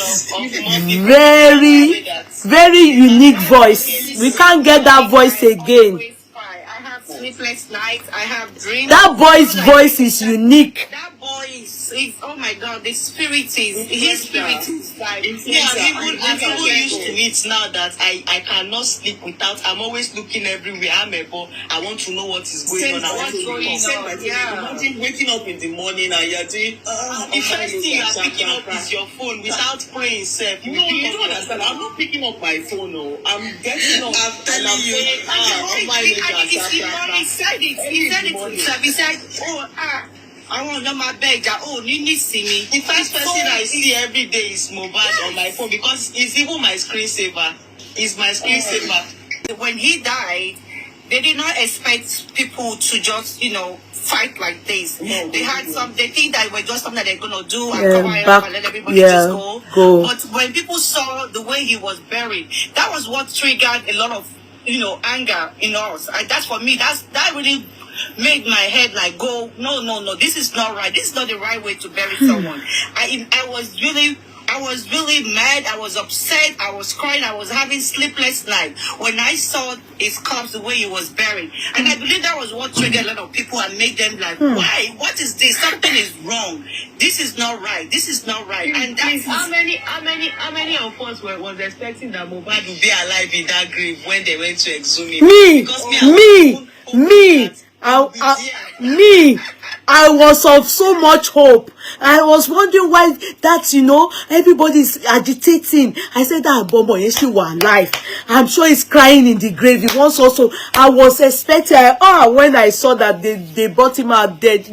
Speaker 3: Very, very unique voice. We can't get that voice again.
Speaker 8: I have sleepless nights. I have dreams.
Speaker 3: That boy's voice is unique.
Speaker 8: That boy is it's oh my God, the spirit is his spirit is like
Speaker 4: Yeah, I'm even used to it now that I cannot sleep without. I'm always looking everywhere. I want to know what is going on. I want to know.
Speaker 8: Yeah.
Speaker 7: Imagine waking up in the morning and you're doing.
Speaker 4: The first thing you are picking up is your phone without praying, sir.
Speaker 7: No, you don't understand. I'm not picking up my phone. No, I'm getting up.
Speaker 4: I'm telling you.
Speaker 8: He said it himself. He said, I want to know my bed. Nini see me.
Speaker 4: The first person I see every day is Mohbad on my phone because it's even my screensaver. It's my screensaver.
Speaker 8: When he died, they did not expect people to just, fight like this.
Speaker 7: No,
Speaker 8: they had some. They think that it was just something that they're gonna do and
Speaker 3: Yeah,
Speaker 8: cover it up and let everybody just go. But when people saw the way he was buried, that was what triggered a lot of, anger in us. That's for me. That really made my head like go, no, this is not right. This is not the right way to bury someone. I was really mad. I was upset. I was crying. I was having sleepless night when I saw his corpse the way he was buried. And I believe that was what triggered a lot of people and made them like, why? What is this? Something is wrong. This is not right. This is not right. And that's
Speaker 4: how many of us was expecting that Mohbad would be alive in that grave when they went to exhume him?
Speaker 3: I was of so much hope. I was wondering why that, everybody's agitating. I said that Bobo she was alive. I'm sure he's crying in the grave. He wants also. I was expecting. When I saw that they brought him out dead. I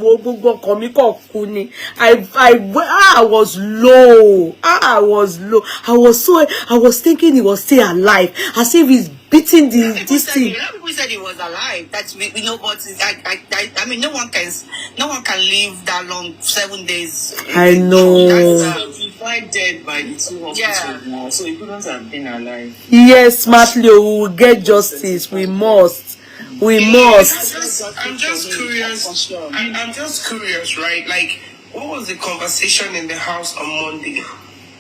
Speaker 3: was low. I was thinking he was still alive. As if he's beating this thing.
Speaker 8: People said he was alive. That's but I mean, no one can live that long, 7 days.
Speaker 3: I know.
Speaker 7: He died dead by the 2 hospitals now, so he couldn't have been alive.
Speaker 3: Yes, smartly, we will get justice. We must.
Speaker 5: I'm just curious. I'm just curious, right? Like, what was the conversation in the house on Monday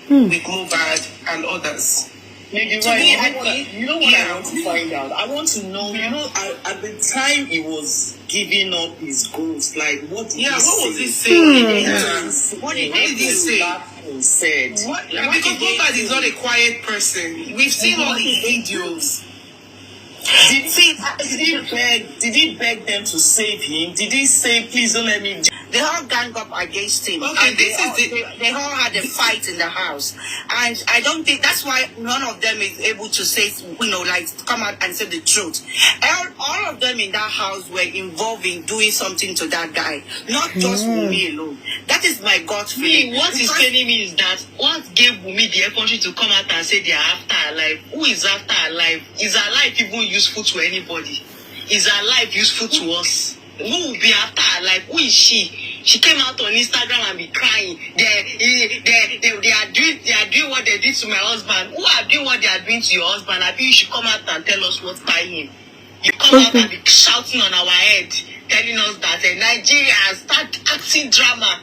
Speaker 5: with Mohbad and others?
Speaker 7: Maybe right. You know what I want to find out? I want to know, at the time he was giving up his ghost, like, what did he say?
Speaker 5: What was he saying?
Speaker 7: What did he say? Because
Speaker 5: Mohbad is not a quiet person. We've seen all his videos.
Speaker 7: Did he beg them to save him? Did he say, please don't let me...
Speaker 8: They all gang up against him.
Speaker 5: Okay,
Speaker 8: and they all had a fight in the house. And I don't think that's why none of them is able to say, come out and say the truth. All of them in that house were involved in doing something to that guy. Not just Wunmi alone. That is my gut feeling.
Speaker 4: What is telling me is that what gave Wunmi the opportunity to come out and say they are after alive? Who is after alive? Is alive even useful to anybody? Is alive useful to us? Who will be after alive? Who is she? She came out on Instagram and be crying. They are doing what they did to my husband. Who are doing what they are doing to your husband? I think you should come out and tell us what's by him. You come out and be shouting on our head, telling us that Nigeria start acting drama.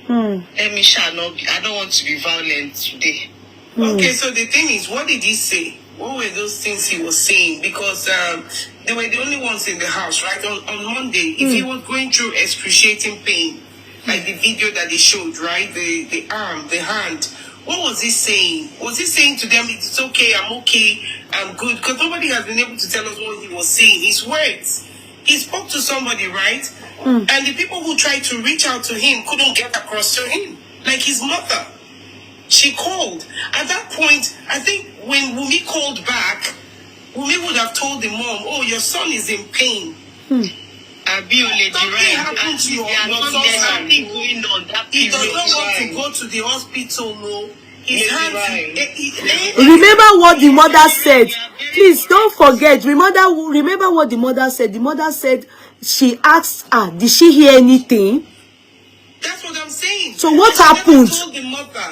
Speaker 4: Let me I don't want to be violent today.
Speaker 5: Okay, so the thing is, what did he say? What were those things he was saying? Because they were the only ones in the house, right? On Monday, if he was going through excruciating pain, like the video that they showed, right? The arm, the hand. What was he saying? Was he saying to them, it's okay, I'm okay, I'm good? Because nobody has been able to tell us what he was saying. His words. He spoke to somebody, right? And the people who tried to reach out to him couldn't get across to him. Like his mother. She called. At that point, I think when Wunmi called back, Wunmi would have told the mom, oh, your son is in pain.
Speaker 4: Something happened to your son.
Speaker 5: He does not want to go to the hospital, no.
Speaker 3: Remember what the mother said. Please don't forget. Remember what the mother said. The mother said she asked her, did she hear anything?
Speaker 5: That's what I'm saying.
Speaker 3: So what happened?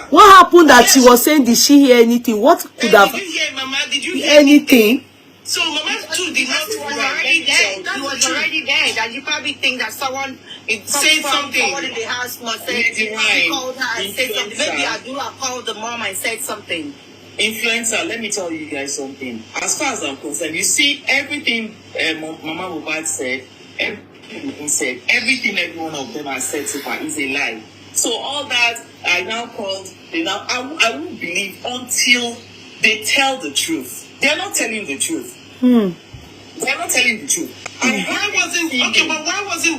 Speaker 3: What happened that she was saying, did she hear anything? What could have...
Speaker 5: Did you hear, Mama? Did you
Speaker 3: hear anything?
Speaker 5: So Mama too did not...
Speaker 8: He was already dead. He was already dead. And you probably think that someone...
Speaker 5: said something.
Speaker 8: Someone in the house must say... He called her and said something. Maybe Adura called the mom and said something.
Speaker 7: Influencer, let me tell you guys something. As far as I'm concerned, you see everything Mama Mohbad said, everything every one of them has said so far is a lie. So all that I now called, I won't believe until they tell the truth. They are not telling the truth. They are not telling the truth.
Speaker 5: And why wasn't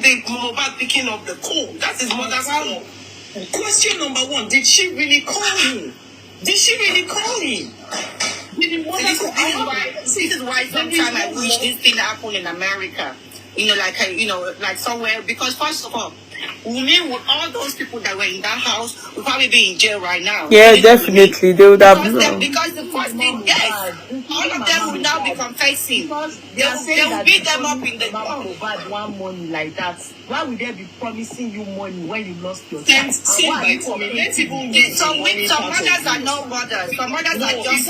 Speaker 5: the Mohbad picking up the call? That's his mother's call.
Speaker 7: Question number one: did she really call him? Did she really call him?
Speaker 8: This is why sometimes I wish this thing happened in America. Like somewhere, because first of all, Wunmi, with all those people that were in that house would probably be in jail right now.
Speaker 3: Yeah, definitely. They would have
Speaker 8: because the first thing, yes, all of them will now be confessing. They will beat them up in the
Speaker 9: Mohbad one money like that. Why would they be promising you money when you lost your
Speaker 7: child?
Speaker 8: Some mothers are not mothers. Some mothers are just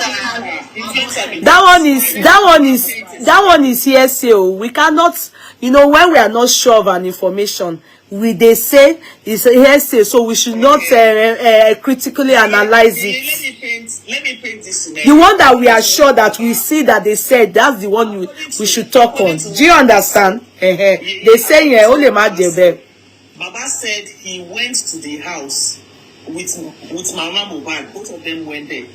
Speaker 3: that one is hearsay. We cannot, when we are not sure of an information, they say it's a hearsay, so we should not critically analyze it.
Speaker 7: Let me paint this scenario.
Speaker 3: The one that we are sure that we see that they said, that's the one we should talk on. Do you understand? They say yeah, only
Speaker 7: Baba said he went to the house with Mama Mohbad. Both of them went there.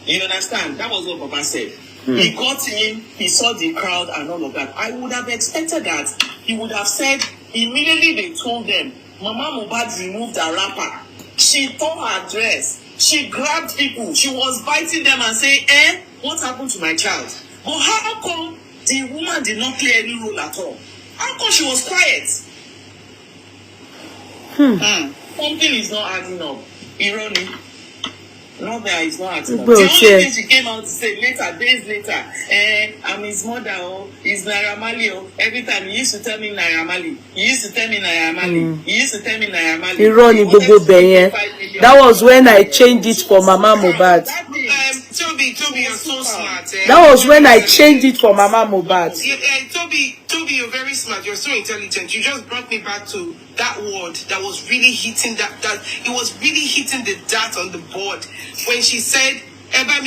Speaker 7: You understand? That was what Baba said. He got in, he saw the crowd and all of that. I would have expected that he would have said, immediately they told them, Mama Mohbad removed her wrapper. She tore her dress. She grabbed people. She was biting them and saying, what happened to my child? But how come the woman did not play any role at all? How come she was quiet? Something is not adding up. Irony. Not that it's not adding up. The only thing she came out to say days later, I'm his mother, he's Naira Marley. Every time he used to tell me Naira Marley. He used to tell me Naira Marley. He used to tell me Naira Marley.
Speaker 3: That was when I changed it for Mama Mohbad.
Speaker 5: Toby, you're so smart.
Speaker 3: That was when I changed it for Mama Mohbad.
Speaker 5: Toby, you're very smart. You're so intelligent. You just brought me back to that word that was really hitting that it was really hitting the dart on the board when she said, didn't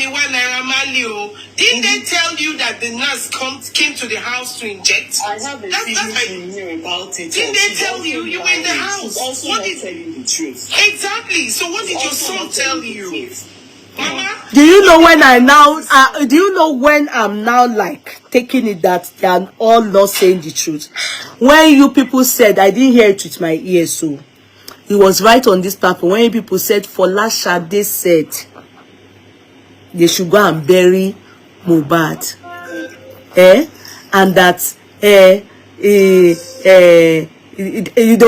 Speaker 5: they tell you that the nurse came to the house to inject?
Speaker 7: I have a feeling you knew about it.
Speaker 5: Didn't they tell you? You were in the house.
Speaker 7: Also what did tell you the truth?
Speaker 5: Exactly. So what did your son tell you? Mama?
Speaker 3: Do you know when I'm now like taking it that they are all not saying the truth? When you people said, I didn't hear it with my ears, so it was right on this platform. When people said, Folashade said they should go and bury Mohbad, and that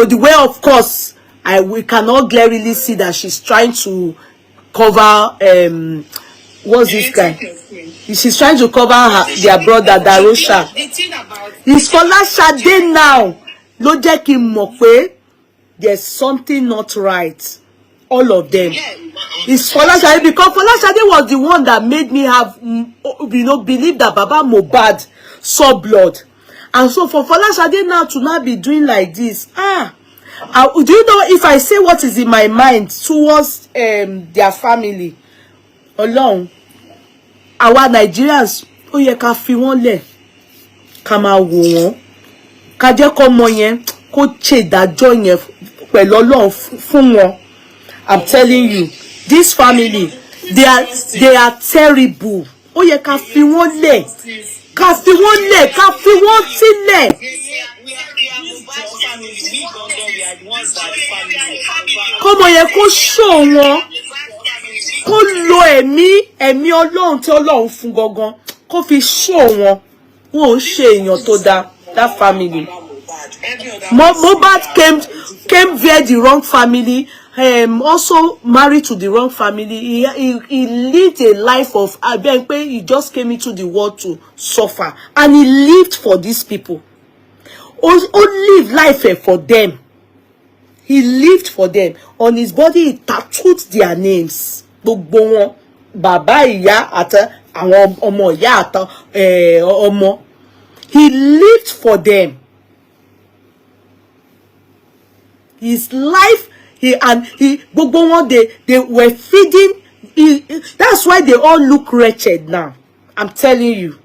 Speaker 3: the way, of course, we cannot clearly see that she's trying to cover what's this guy? She's trying to cover their brother Darosha. It's Folashade now. Ló jẹ́ kí n mọ̀ pé there's something not right. All of them. It's Folashade, because Folashade was the one that made me have believe that Baba Mohbad saw blood. And so for Folashade now to not be doing like this, do you know, if I say what is in my mind towards their family alone, our Nigerians, ó yẹ ká fi wọ́n lẹ̀, ká máa wò wọ́n, ká jẹ́ kó mọ yẹn kó ṣe ìdájọ́ yẹn pẹ̀lú Ọlọ́run fún wọn. I'm telling you, this family, they are terrible. Ó yẹ ká fi wọ́n lẹ̀, ká fi wọ́n lẹ̀, ká fi wọ́n sílẹ̀. Kọ́mọ yẹn kó ṣó wọn, kó lo ẹ̀mí Ọlọ́run tí Ọlọ́run fún gangan, kó fi ṣó wọn. Wọn ò ṣe èèyàn tó dáa, that family. Mohbad came via the wrong family, also married to the wrong family. He lived a life of he just came into the world to suffer, and he lived for these people. Live life for them. He lived for them. On his body, he tattooed their names. Baba Iya ata àwọn ọmọ ìyá ata ọmọ. He lived for them. His life, gbogbo wọn, they were feeding. That's why they all look wretched now. I'm telling you.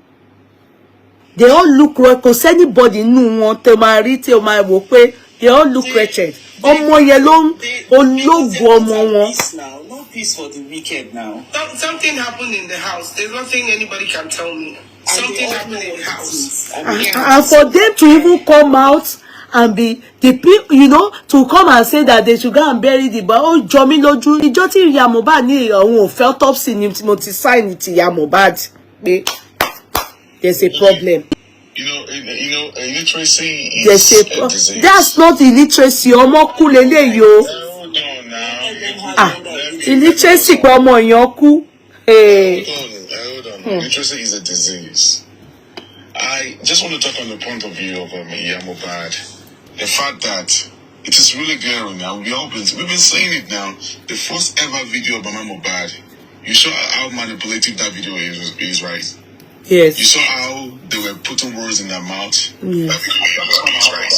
Speaker 3: They all look wretched, because anybody knew wọn tẹ máa rí tẹ máa wò pé They all look wretched. Ọmọ yẹn ló ológun ọmọ wọn.
Speaker 7: No peace for the wicked now.
Speaker 5: Something happened in the house. There's nothing anybody can tell me. Something happened in the house.
Speaker 3: And for them to even come out and be the people, you know, to come and say that they should go and bury the body. Oh, Jomi lójú. Ìjọ́ tí Ìyá Mohbad ní òun ò fẹ́ autopsy ni mo ti sign ti Ìyá Mohbad. There's a problem.
Speaker 6: Illiteracy is
Speaker 3: There's
Speaker 6: a disease.
Speaker 3: That's not illiteracy. Ọmọ kú leléyìí o.
Speaker 6: Hold on now.
Speaker 3: Illiteracy pé ọmọ èèyàn kú.
Speaker 6: Hold on. Illiteracy is a disease. I just want to talk on the point of view of Iya Mohbad. The fact that it is really glaring now. We've been saying it now. The first ever video of Mama Mohbad. You saw how manipulative that video is, right?
Speaker 3: Yes.
Speaker 6: You saw how they were putting words in their mouth.
Speaker 3: Yes.
Speaker 6: That video is right.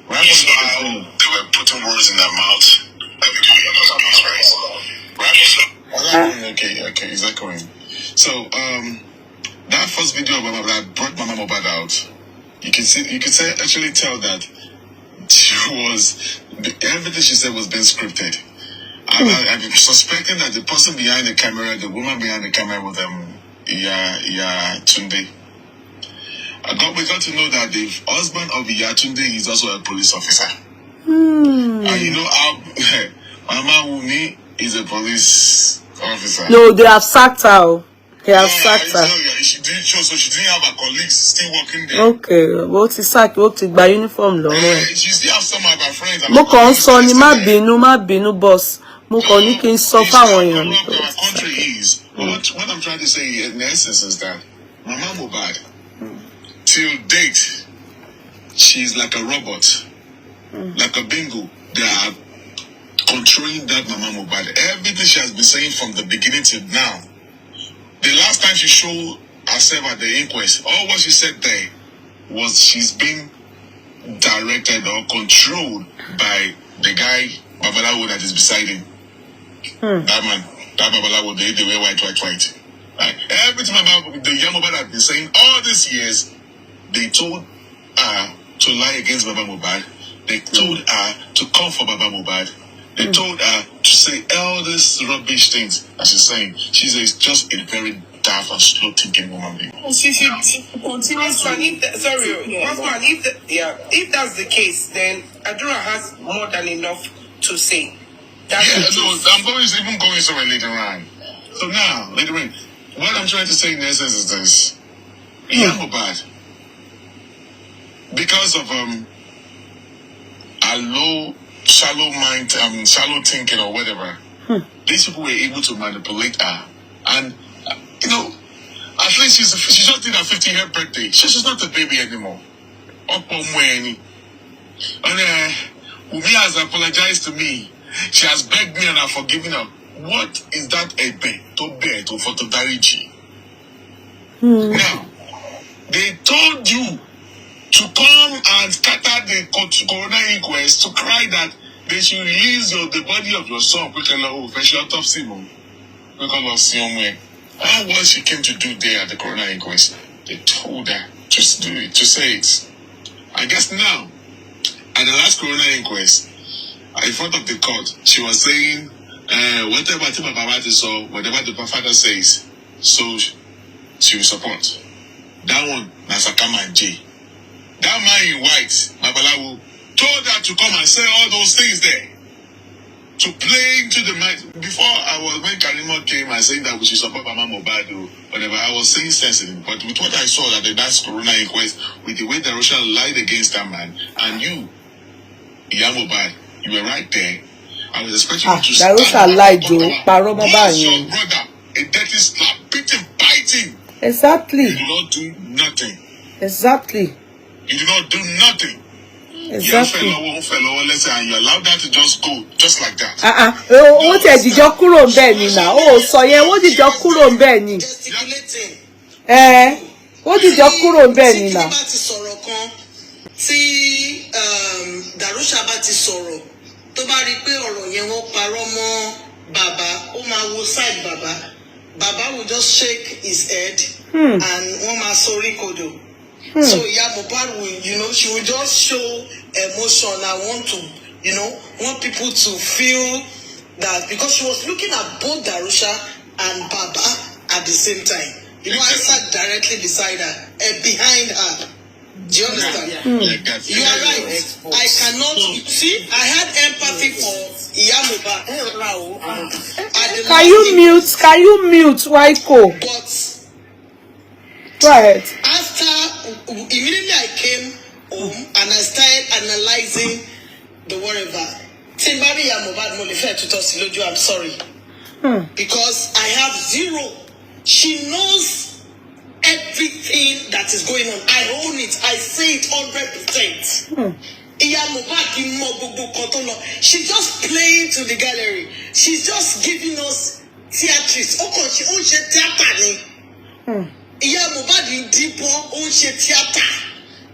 Speaker 6: Right? You saw how they were putting words in their mouth. That video is right. Right? Okay, is that going? So, that first video of Mama that brought Mama Mohbad out, you could actually tell that everything she said was being scripted. I'm suspecting that the person behind the camera, the woman behind the camera was Iya Tunde. We got to know that the husband of Iya Tunde is also a police officer. And you know how Mama Wunmi is a police officer.
Speaker 3: No, they have sacked her. They have sacked her.
Speaker 6: She didn't show, so she didn't have her colleagues still working there.
Speaker 3: Okay, what is sack? What is by uniform law?
Speaker 6: She still have some of her friends.
Speaker 3: Mo kàn sọ ni má bínú boss. Mo kàn ní kí n sọ fáwọn èèyàn.
Speaker 6: Our country is. What I'm trying to say in essence is that Mama Mohbad, till date, she's like a robot, like a bingo. They are controlling that Mama Mohbad. Everything she has been saying from the beginning till now. The last time she showed herself at the inquest, all what she said there was she's being directed or controlled by the guy Babalawo that is beside him. That man, that Babalawo, they wear white. Right? Everything about the Iya Mohbad have been saying all these years, they told her to lie against Baba Mohbad. They told her to come for Baba Mohbad. They told her to say all these rubbish things that she's saying. She's just a very daft and slow thinking woman being.
Speaker 5: She should continue. If that's the case, then Adura has more than enough to say.
Speaker 6: I'm even going somewhere later on. So now, later on, what I'm trying to say in essence is this. Iya Mohbad, because of a shallow mind, shallow thinking or whatever, these people were able to manipulate her. And, at least she just did her 50th birthday. She's not a baby anymore. And Wunmi has apologized to me. She has begged me and I've forgiven her. What is that a bet to Fotodariji? Now, they told you to come and scatter the Coroner inquest to cry that they should release the body of your son. All what she came to do there at the Coroner inquest, they told her to do it, to say it. I guess now, at the last Coroner inquest, in front of the court, she was saying, whatever the father says, so she will support. That one, Nasakama and J. That man in white, Babalawo, told her to come and say all those things there. To play into the mind. Before when Karimo came and saying that we should support Mama Mohbad or whatever, I was saying sensitive. But with what I saw that the last Coroner inquest, with the way Darosha lied against that man, and you, Iya Mohbad, you were right there. I was expecting you to stand
Speaker 3: Darosha lied, Joe.
Speaker 6: Bless your brother, a dirty slap, beat him, bite him.
Speaker 3: Exactly.
Speaker 6: You do not do nothing.
Speaker 3: Exactly.
Speaker 6: You do not do nothing.
Speaker 3: Exactly.
Speaker 6: And you allow that to just go, just like that.
Speaker 3: Ó tẹ̀ dìjọ́ kúrò ń bẹ̀ ni náà. Ó sọ yẹn, ó dìjọ́ kúrò ń bẹ̀ ni. Ó dìjọ́ kúrò ń bẹ̀ ni náà.
Speaker 2: Tí Darosha bá ti sọ̀rọ̀, tó bá rí pé ọ̀rọ̀ yẹn wọ́n parọ́ mọ́ bàbá, ó máa wo side bàbá. Bàbá will just shake his head and wọ́n máa sorí kodò. So Iya Mohbad will, she will just show emotion. I want people to feel that, because she was looking at both Darosha and Baba at the same time. I sat directly beside her and behind her. Do you understand? You are right. I cannot see. I had empathy for Iya Mohbad.
Speaker 3: Can you mute Waiko?
Speaker 2: But
Speaker 3: go ahead.
Speaker 2: After immediately I came home and I started analyzing the whatever. Timbari Iya Mohbad mo le fe tuto si loju, I'm sorry. Because I have zero. She knows everything that is going on. I own it. I say it 100%. Iya Mohbad, she's just playing to the gallery. She's just giving us theatrics. She owns theater. Iya Mohbad in deeper owns theater.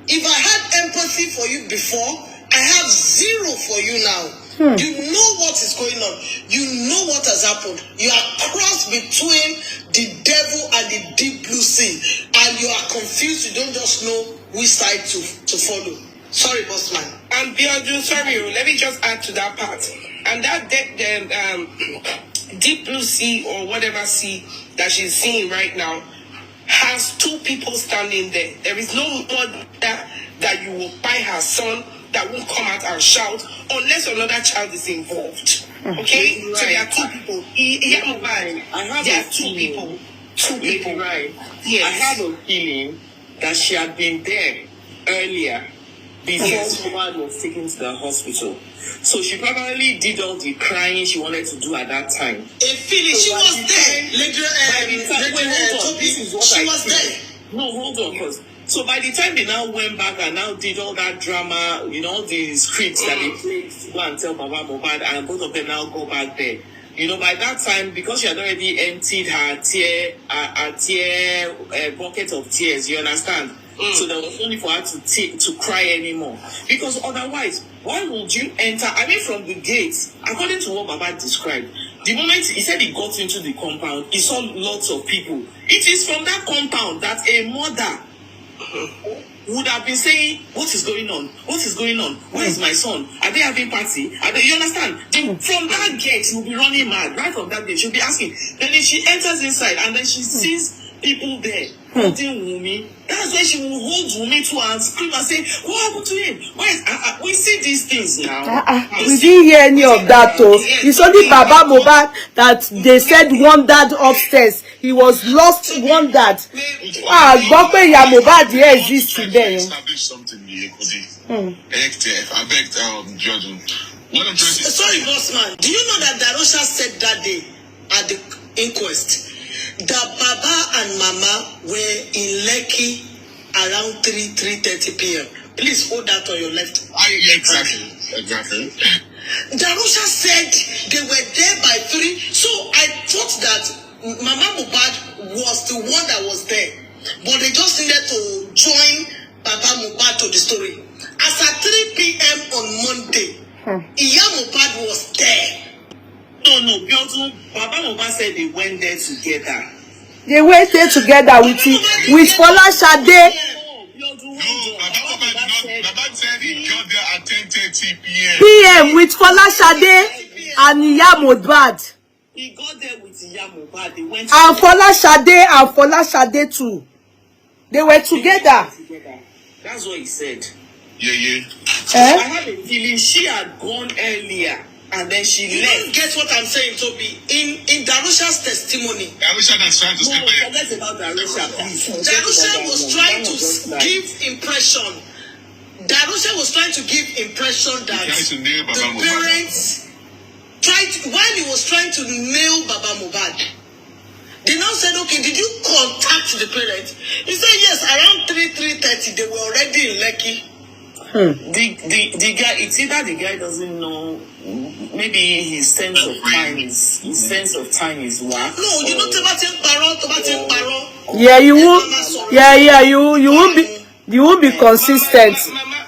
Speaker 2: If I had empathy for you before, I have zero for you now. You know what is going on. You know what has happened. You are crossed between the devil and the deep blue sea, and you are confused. You don't just know which side to follow. Sorry, boss man.
Speaker 5: And Biodu, sorry, let me just add to that part. And that deep blue sea, or whatever sea that she's seeing right now, has two people standing there. There is no mother that you will buy her son that won't come out and shout unless another child is involved. Okay? Right. So there are two people. There are two people. Two people.
Speaker 7: Right.
Speaker 5: Yes.
Speaker 7: I have a feeling that she had been there earlier before Mohbad was taken to the hospital. So she probably did all the crying she wanted to do at that time.
Speaker 2: She was there. She was there.
Speaker 7: No, hold on, because so by the time they now went back and now did all that drama, all the scripts that they played to go and tell Baba Mohbad, and both of them now go back there. By that time, because she had already emptied her bucket of tears, you understand? So there was only for her to cry anymore. Because otherwise, why would you enter? I mean, from the gates, according to what Baba described, the moment he said he got into the compound, he saw lots of people. It is from that compound that a mother would have been saying, what is going on? What is going on? Where is my son? Are they having party? You understand? From that gate, she'll be running mad. Right from that gate, she'll be asking. Then if she enters inside and then she sees people there holding Wunmi, that's when she will hold Wunmi to her and scream and say, what happened to him? We see these things now.
Speaker 3: We didn't hear any of that though. It's only Baba Mohbad that they said wandered upstairs. He was lost, wandered. Gbogbo Iya Mohbad here exists there.
Speaker 6: Establish something here, I begged Jordan.
Speaker 2: Sorry, boss man. Do you know that Darosha said that day at the inquest that Baba and Mama were in Lekki around 3:30 p.m. Please hold that on your left.
Speaker 6: Exactly.
Speaker 2: Darosha said they were there by 3. So I thought that Mama Mohbad was the one that was there, but they just needed to join Baba Mohbad to the story. As at 3 p.m. on Monday, Iya Mohbad was there.
Speaker 7: No, Baba Mohbad said they went there together.
Speaker 3: They went there together with Folashade.
Speaker 6: Baba said he got there at 10:30
Speaker 3: p.m. with Folashade and Iya Mohbad.
Speaker 7: He got there with Iya Mohbad. They went
Speaker 3: and Folashade too. They were together.
Speaker 7: That's what he said.
Speaker 6: Yeah.
Speaker 7: I have a feeling she had gone earlier and then she left.
Speaker 2: You don't get what I'm saying, Toby. In Darosha's testimony,
Speaker 6: Darosha was trying to
Speaker 7: forget about Darosha, please.
Speaker 2: Darosha was trying to give impression. Darosha was trying to give impression that the parents while he was trying to nail Baba Mohbad, they now said, okay, did you contact the parents? He said, yes, around 3:30, they were already in Lekki.
Speaker 7: The guy, it's either the guy doesn't know, maybe his sense of time is whack.
Speaker 2: No, you know, Tobatin Paro.
Speaker 3: Yeah, you won't be consistent.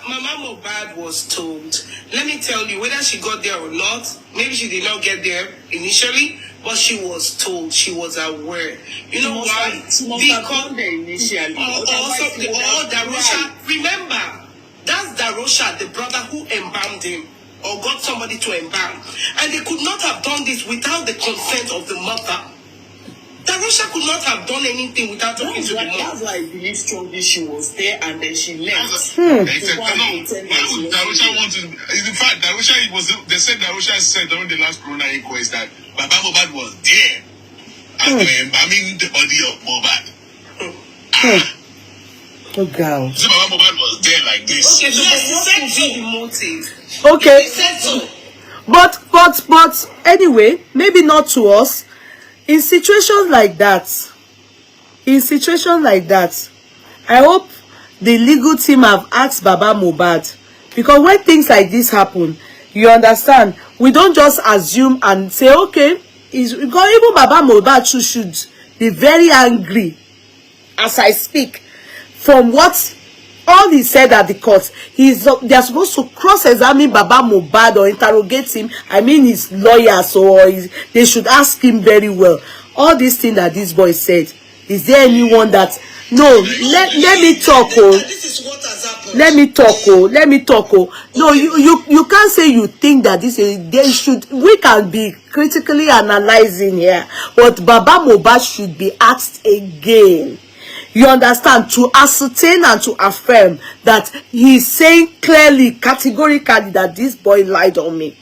Speaker 5: Mama Mohbad was told, let me tell you, whether she got there or not, maybe she did not get there initially, but she was told, she was aware. You know why?
Speaker 7: She must have gone there initially.
Speaker 5: Or Darosha, remember, that's Darosha, the brother who embalmed him, or got somebody to embalm. And they could not have done this without the consent of the mother. Darosha could not have done anything without talking to the mother.
Speaker 7: That's why I believe strongly she was there and then she left.
Speaker 6: They said, why would Darosha want to? In fact, Darosha they said Darosha said during the last Coroner inquest that Baba Mohbad was there and they were embalming the body of Mohbad.
Speaker 3: Oh God.
Speaker 6: So Baba Mohbad was there like this.
Speaker 5: Okay, so yes, he said the motive.
Speaker 3: Okay.
Speaker 5: He said so.
Speaker 3: But anyway, maybe not to us. In situations like that, I hope the legal team have asked Baba Mohbad, because when things like this happen, you understand, we don't just assume and say, okay, because even Baba Mohbad should be very angry as I speak from what all he said at the court. They're supposed to cross-examine Baba Mohbad or interrogate him. I mean, his lawyers, or they should ask him very well. All these things that this boy said, is there anyone that... No, let me talk, oh.
Speaker 5: This is what has happened.
Speaker 3: Let me talk, oh. No, you can't say you think that this is... They should... We can be critically analyzing here, but Baba Mohbad should be asked again. You understand, to ascertain and to affirm that he's saying clearly, categorically, that this boy lied on me.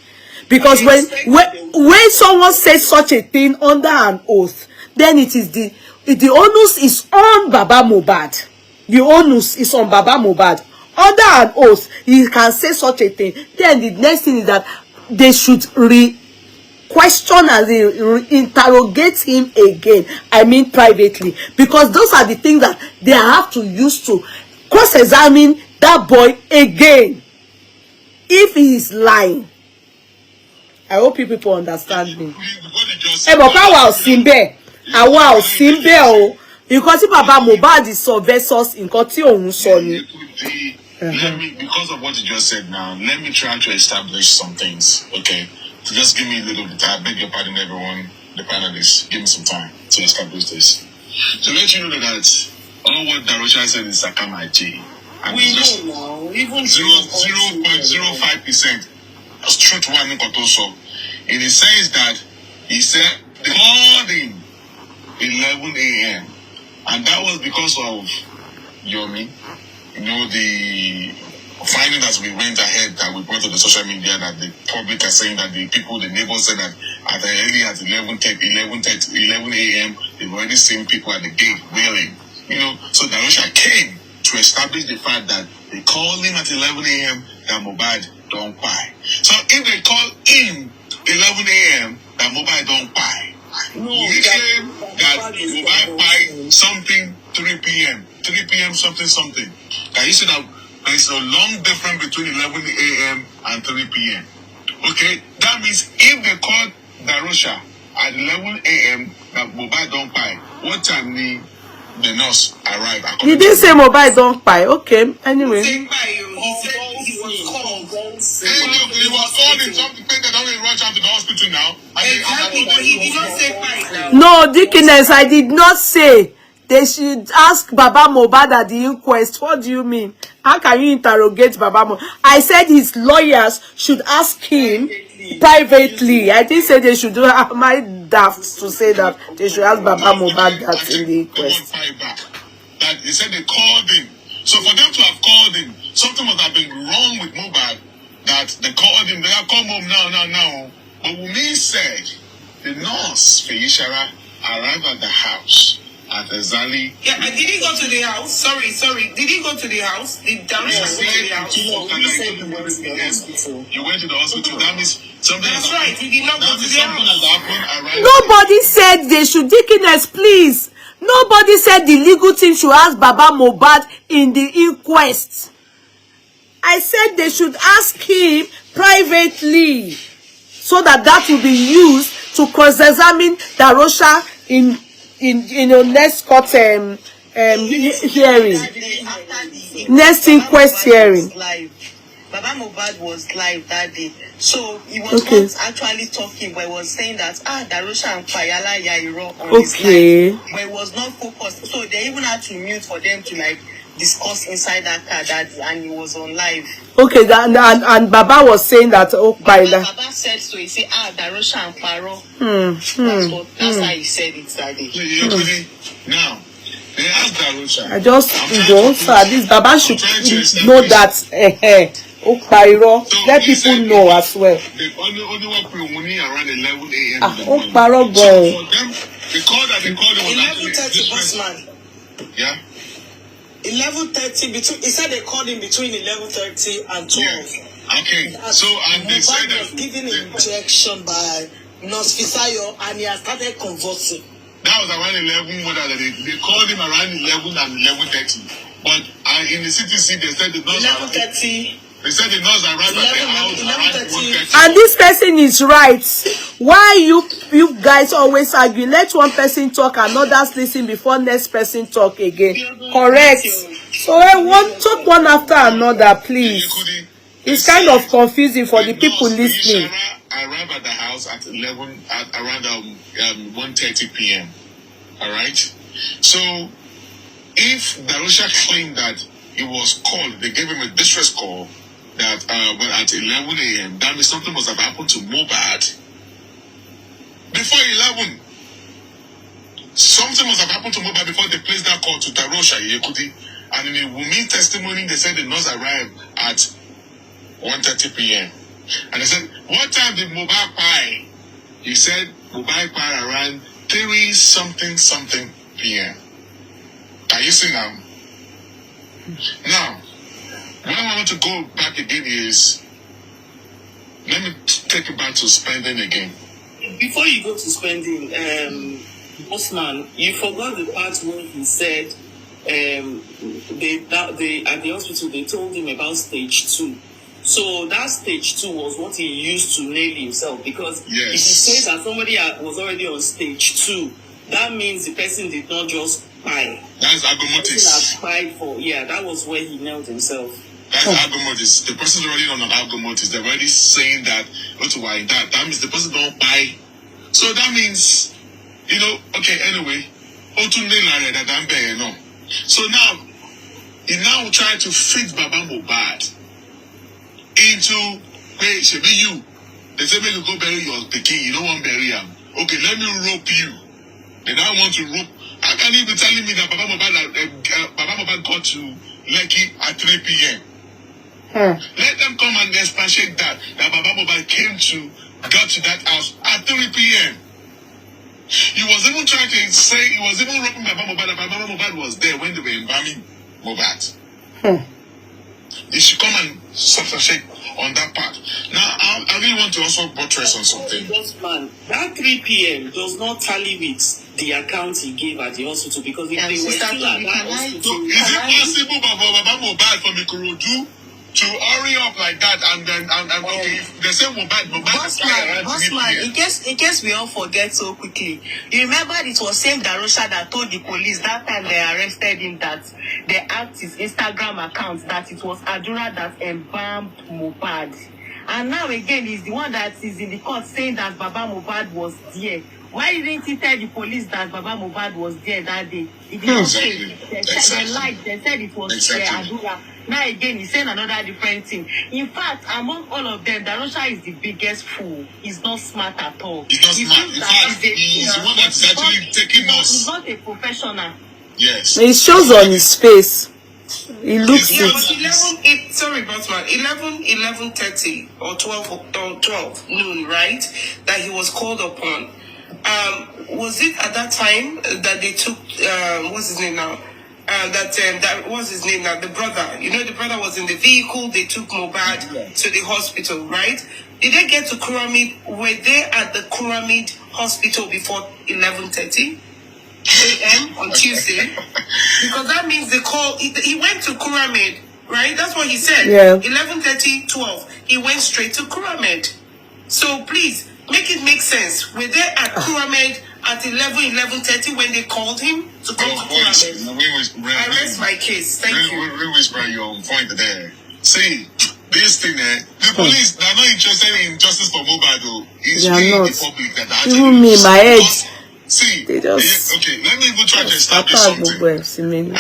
Speaker 3: Because when someone says such a thing under an oath, then it is the onus is on Baba Mohbad. The onus is on Baba Mohbad. Under an oath, he can say such a thing. Then the next thing is that they should question and interrogate him again. I mean privately, because those are the things that they have to use to cross-examine that boy again if he is lying. I hope you people understand me. Because if Baba Mohbad is so versus in Koti Ohun so ni.
Speaker 6: Because of what you just said now, let me try to establish some things, okay? So just give me a little bit. I beg your pardon, everyone, the panelists. Give me some time to establish this. To let you know that all what Darosha said is Sakamaji.
Speaker 7: We know now. Even
Speaker 6: 0.05%. That's true to one Nkotoso. In the sense that he said they called him 11 a.m. And that was because of Yomi. You know, the finding that we went ahead, that we brought to the social media, that the public are saying that the neighbors said that at 11 a.m. they've already seen people at the gate wailing. You know, so Darosha came to establish the fact that they called him at 11 a.m. that Mohbad don't buy. So if they call him 11 a.m. that Mohbad don't buy, we claim that Mohbad buy something 3 p.m. 3 p.m. something. Can you see that there's a long difference between 11 a.m. and 3 p.m. Okay, that means if they call Darosha at 11 a.m. that Mohbad don't buy, what time the nurse arrive?
Speaker 3: You didn't say Mohbad don't buy. Okay, anyway.
Speaker 5: He said he was called.
Speaker 6: He was called in something that don't rush out to the hospital now.
Speaker 5: Exactly, but he did not say buy now.
Speaker 3: No, Dickiness, I did not say they should ask Baba Mohbad at the inquest. What do you mean? How can you interrogate Baba Mohbad? I said his lawyers should ask him privately. I didn't say they should do. Am I daft to say that they should ask Baba Mohbad that in the inquest?
Speaker 6: That they said they called him. So for them to have called him, something must have been wrong with Mohbad. That they called him. They have come home now. But Wunmi said the nurse Feyishara arrived at the house at exactly.
Speaker 5: Yeah, I didn't go to the house. Sorry. Did he go to the house? Did Darosha go to the house?
Speaker 6: You went to the hospital. That means something.
Speaker 5: That's right. He did not go to the house.
Speaker 3: Nobody said they should. Dickiness, please. Nobody said the legal team should ask Baba Mohbad in the inquest. I said they should ask him privately, so that will be used to cross-examine Darosha in your next court hearing, next inquest hearing.
Speaker 4: Baba Mohbad was live that day. So he was not actually talking, but he was saying that Darosha and Fayala Yairo on his live. But he was not focused. So they even had to mute for them to like discuss inside that car and he was on live.
Speaker 3: Okay, and Baba was saying that
Speaker 4: Baba said so. He said, Darosha and Faro. That's how he said it that day.
Speaker 6: Now, they asked Darosha.
Speaker 3: I just so at least Baba should know that let people know as well.
Speaker 6: They only want Wunmi around 11 a.m.
Speaker 3: So
Speaker 6: for them, the call that they called was
Speaker 5: 11:30, bossman.
Speaker 6: Yeah.
Speaker 5: 11:30 between. He said they called him between 11:30 and 12.
Speaker 6: Yeah. Okay. So and they said that
Speaker 5: was given an injection by Nurse Fisayo and he has started convulsing.
Speaker 6: That was around 11. They called him around 11 and 11:30. But in the CTC, they said the nurse
Speaker 5: 11:30.
Speaker 6: They said the nurse arrived at the house around 1:30.
Speaker 3: And this person is right. Why you guys always argue? Let one person talk and others listen before next person talk again. Correct. So one talk one after another, please. It's kind of confusing for the people listening.
Speaker 6: Arrived at the house at around 1:30 p.m. All right. So if Darosha claimed that he was called, they gave him a distress call that at 11 a.m. that means something must have happened to Mohbad before 11. Something must have happened to Mohbad before they placed that call to Darosha Iya. And in a Wunmi testimony, they said the nurse arrived at 1:30 p.m. And they said, what time did Mohbad buy? He said Mohbad buy around 3-something p.m. Can you see now? Now, what I want to go back again is, let me take it back to spending again.
Speaker 7: Before you go to spending, Osman, you forgot the part where he said they at the hospital they told him about stage 2. So that stage 2 was what he used to nail himself, because if he says that somebody was already on stage 2, that means the person did not just buy.
Speaker 6: That's algomotics.
Speaker 7: That was where he nailed himself.
Speaker 6: That's algomotics. The person's already on an algomotics. They're already saying that that means the person don't buy. So that means, okay, anyway. So now he now trying to fit Baba Mohbad into, hey, should be you. They say, make you go bury your pikin. You don't want to bury him. Okay, let me rope you. They now want to rope. How can you be telling me that Baba Mohbad got to Lekki at 3 p.m.? Let them come and expatiate that Baba Mohbad got to that house at 3 p.m. He was even trying to say, he was even roping Baba Mohbad that Baba Mohbad was there when they were embalming Mohbad. He should come and substantiate on that part. Now, I really want to also buttress on something.
Speaker 7: Man, that 3 p.m. does not tally with the account he gave at the hospital, because if they were still at that hospital...
Speaker 6: Is it possible for Baba Mohbad from Ikorodu to hurry up like that and then okay, they say Mohbad
Speaker 4: Bossman, in case we all forget so quickly, you remember it was same Darosha that told the police that time they arrested him that they hacked his Instagram account, that it was Adura that embalmed Mohbad. And now again he's the one that is in the court saying that Baba Mohbad was there. Why didn't he tell the police that Baba Mohbad was there that day? He didn't say. They lied. They said it was Adura. Now again, he's saying another different thing. In fact, among all of them, Darosha is the biggest fool. He's not smart at all.
Speaker 6: He's not smart. In fact, he's the one that's actually taking us.
Speaker 4: He's not a professional.
Speaker 6: Yes.
Speaker 3: It shows on his face. He looks
Speaker 5: it. Sorry, Bossman. 11:30 or 12 noon, right? That he was called upon. Was it at that time that they took what's his name now? That was his name now, the brother. The brother was in the vehicle. They took Mohbad to the hospital, right? Did they get to Kuramid? Were they at the Kuramid hospital before 11:30 a.m. on Tuesday? Because that means the call. He went to Kuramid, right? That's what he said.
Speaker 3: Yeah.
Speaker 5: 11:30, 12. He went straight to Kuramid. So please make it make sense. Were they at Kuramid at 11:30 when they called him to come to Kuramid? I rest my case. Thank you.
Speaker 6: Really whisper your point there. See, this thing, the police, they're not interested in justice for Mohbad, though. It's
Speaker 3: They are
Speaker 6: really
Speaker 3: not.
Speaker 6: the public that are actually.
Speaker 3: Even me, my head.
Speaker 6: See,
Speaker 3: They just.
Speaker 6: okay, let me even try to establish something.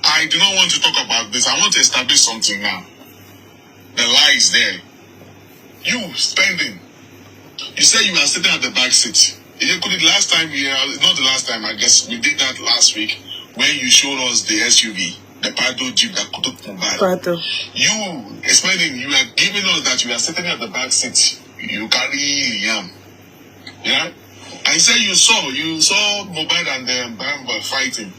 Speaker 6: I do not want to talk about this. I want to establish something now. The lie is there. You spending. You said you were sitting at the back seat. You could the last time, not the last time, I guess we did that last week when you showed us the SUV, the Prado Jeep that could Prado. You explaining, you are giving us that you are sitting at the back seat. You carry yam. Yeah? I said you saw Mohbad and Bamba fighting.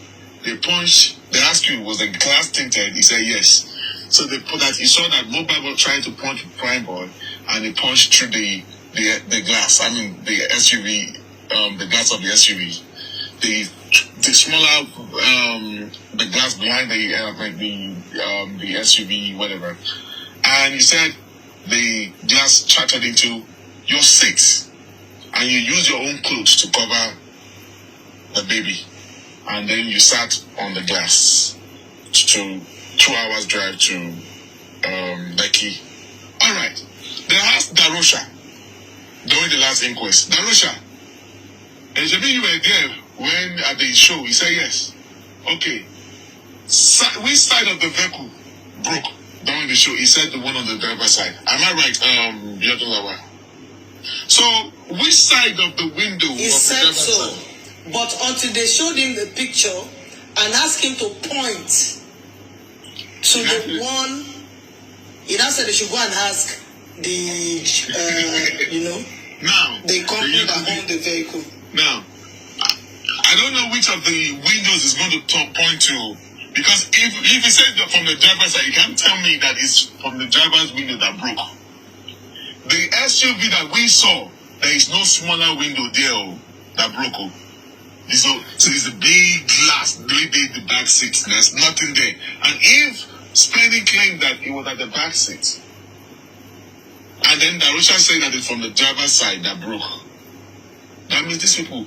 Speaker 6: They punched, they asked you, was the glass tinted? He said yes. So they put that, he saw that Mohbad was trying to punch Prime Boy and he punched through the glass, I mean the SUV, the glass of the SUV. The smaller, the glass behind the SUV, whatever. And you said the glass shattered into your seat. And you use your own clothes to cover the baby. And then you sat on the glass to 2 hours drive to Lekki. Alright. They asked Darosha during the last inquest. Darosha, and you were there when at the show. He said yes. Okay. Which side of the vehicle broke during the show? He said the one on the driver's side. Am I right, Yadulawa? So, which side of the window?
Speaker 2: He said so. But until they showed him the picture and asked him to point to the one, he now said they should go and ask the,
Speaker 6: now,
Speaker 2: the company that owned the vehicle.
Speaker 6: Now, I don't know which of the windows is going to point to. Because if he said from the driver's side, you can't tell me that it's from the driver's window that broke. The SUV that we saw, there is no smaller window there that broke. So it's a big glass, the back seat. There's nothing there. And if Spending claimed that it was at the back seat, and then Darosha said that it's from the driver's side that broke. That means these people,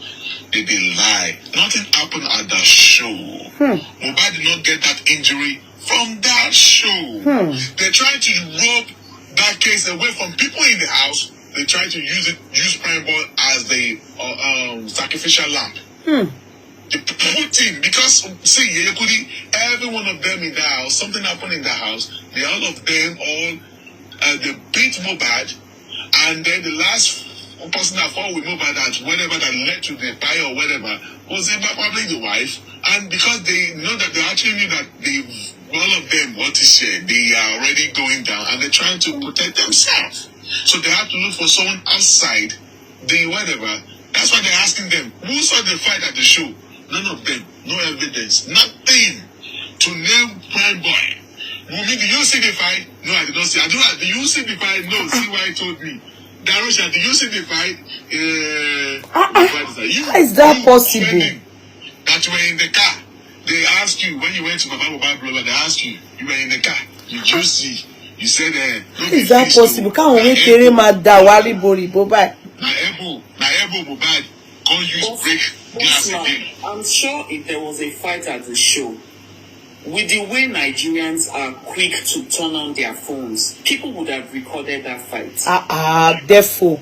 Speaker 6: they lie. Nothing happened at the show. Mohbad did not get that injury from that show. They tried to rob that case away from people in the house. They tried to use Prime Boy as the sacrificial lamb. They put him, because see, every one of them in the house, something happened in the house. All of them, they beat Mohbad, and then the last person that fought with Mohbad, that whatever that led to the fire or whatever, was probably the wife. And because they know that they actually knew that all of them want to share, they are already going down, and they're trying to protect themselves. So they have to look for someone outside the whatever. That's why they're asking them, who saw the fight at the show? None of them. No evidence. Nothing to name Prime Boy. Wunmi, do you see the fight? No, I did not see. Adura, do you see the fight? No, see why I told me. Darosha, do you see the fight?
Speaker 3: How is that possible?
Speaker 6: That you were in the car. They asked you, when you went to Baba Mohbad blogger, they asked you, you were in the car. Did you see? You said,
Speaker 3: how is that possible? Can't we carry my dawari bori bobai?
Speaker 6: Na ebo Mohbad can't use break glass again.
Speaker 7: I'm sure if there was a fight at the show, with the way Nigerians are quick to turn on their phones, people would have recorded that fight.
Speaker 3: Therefore.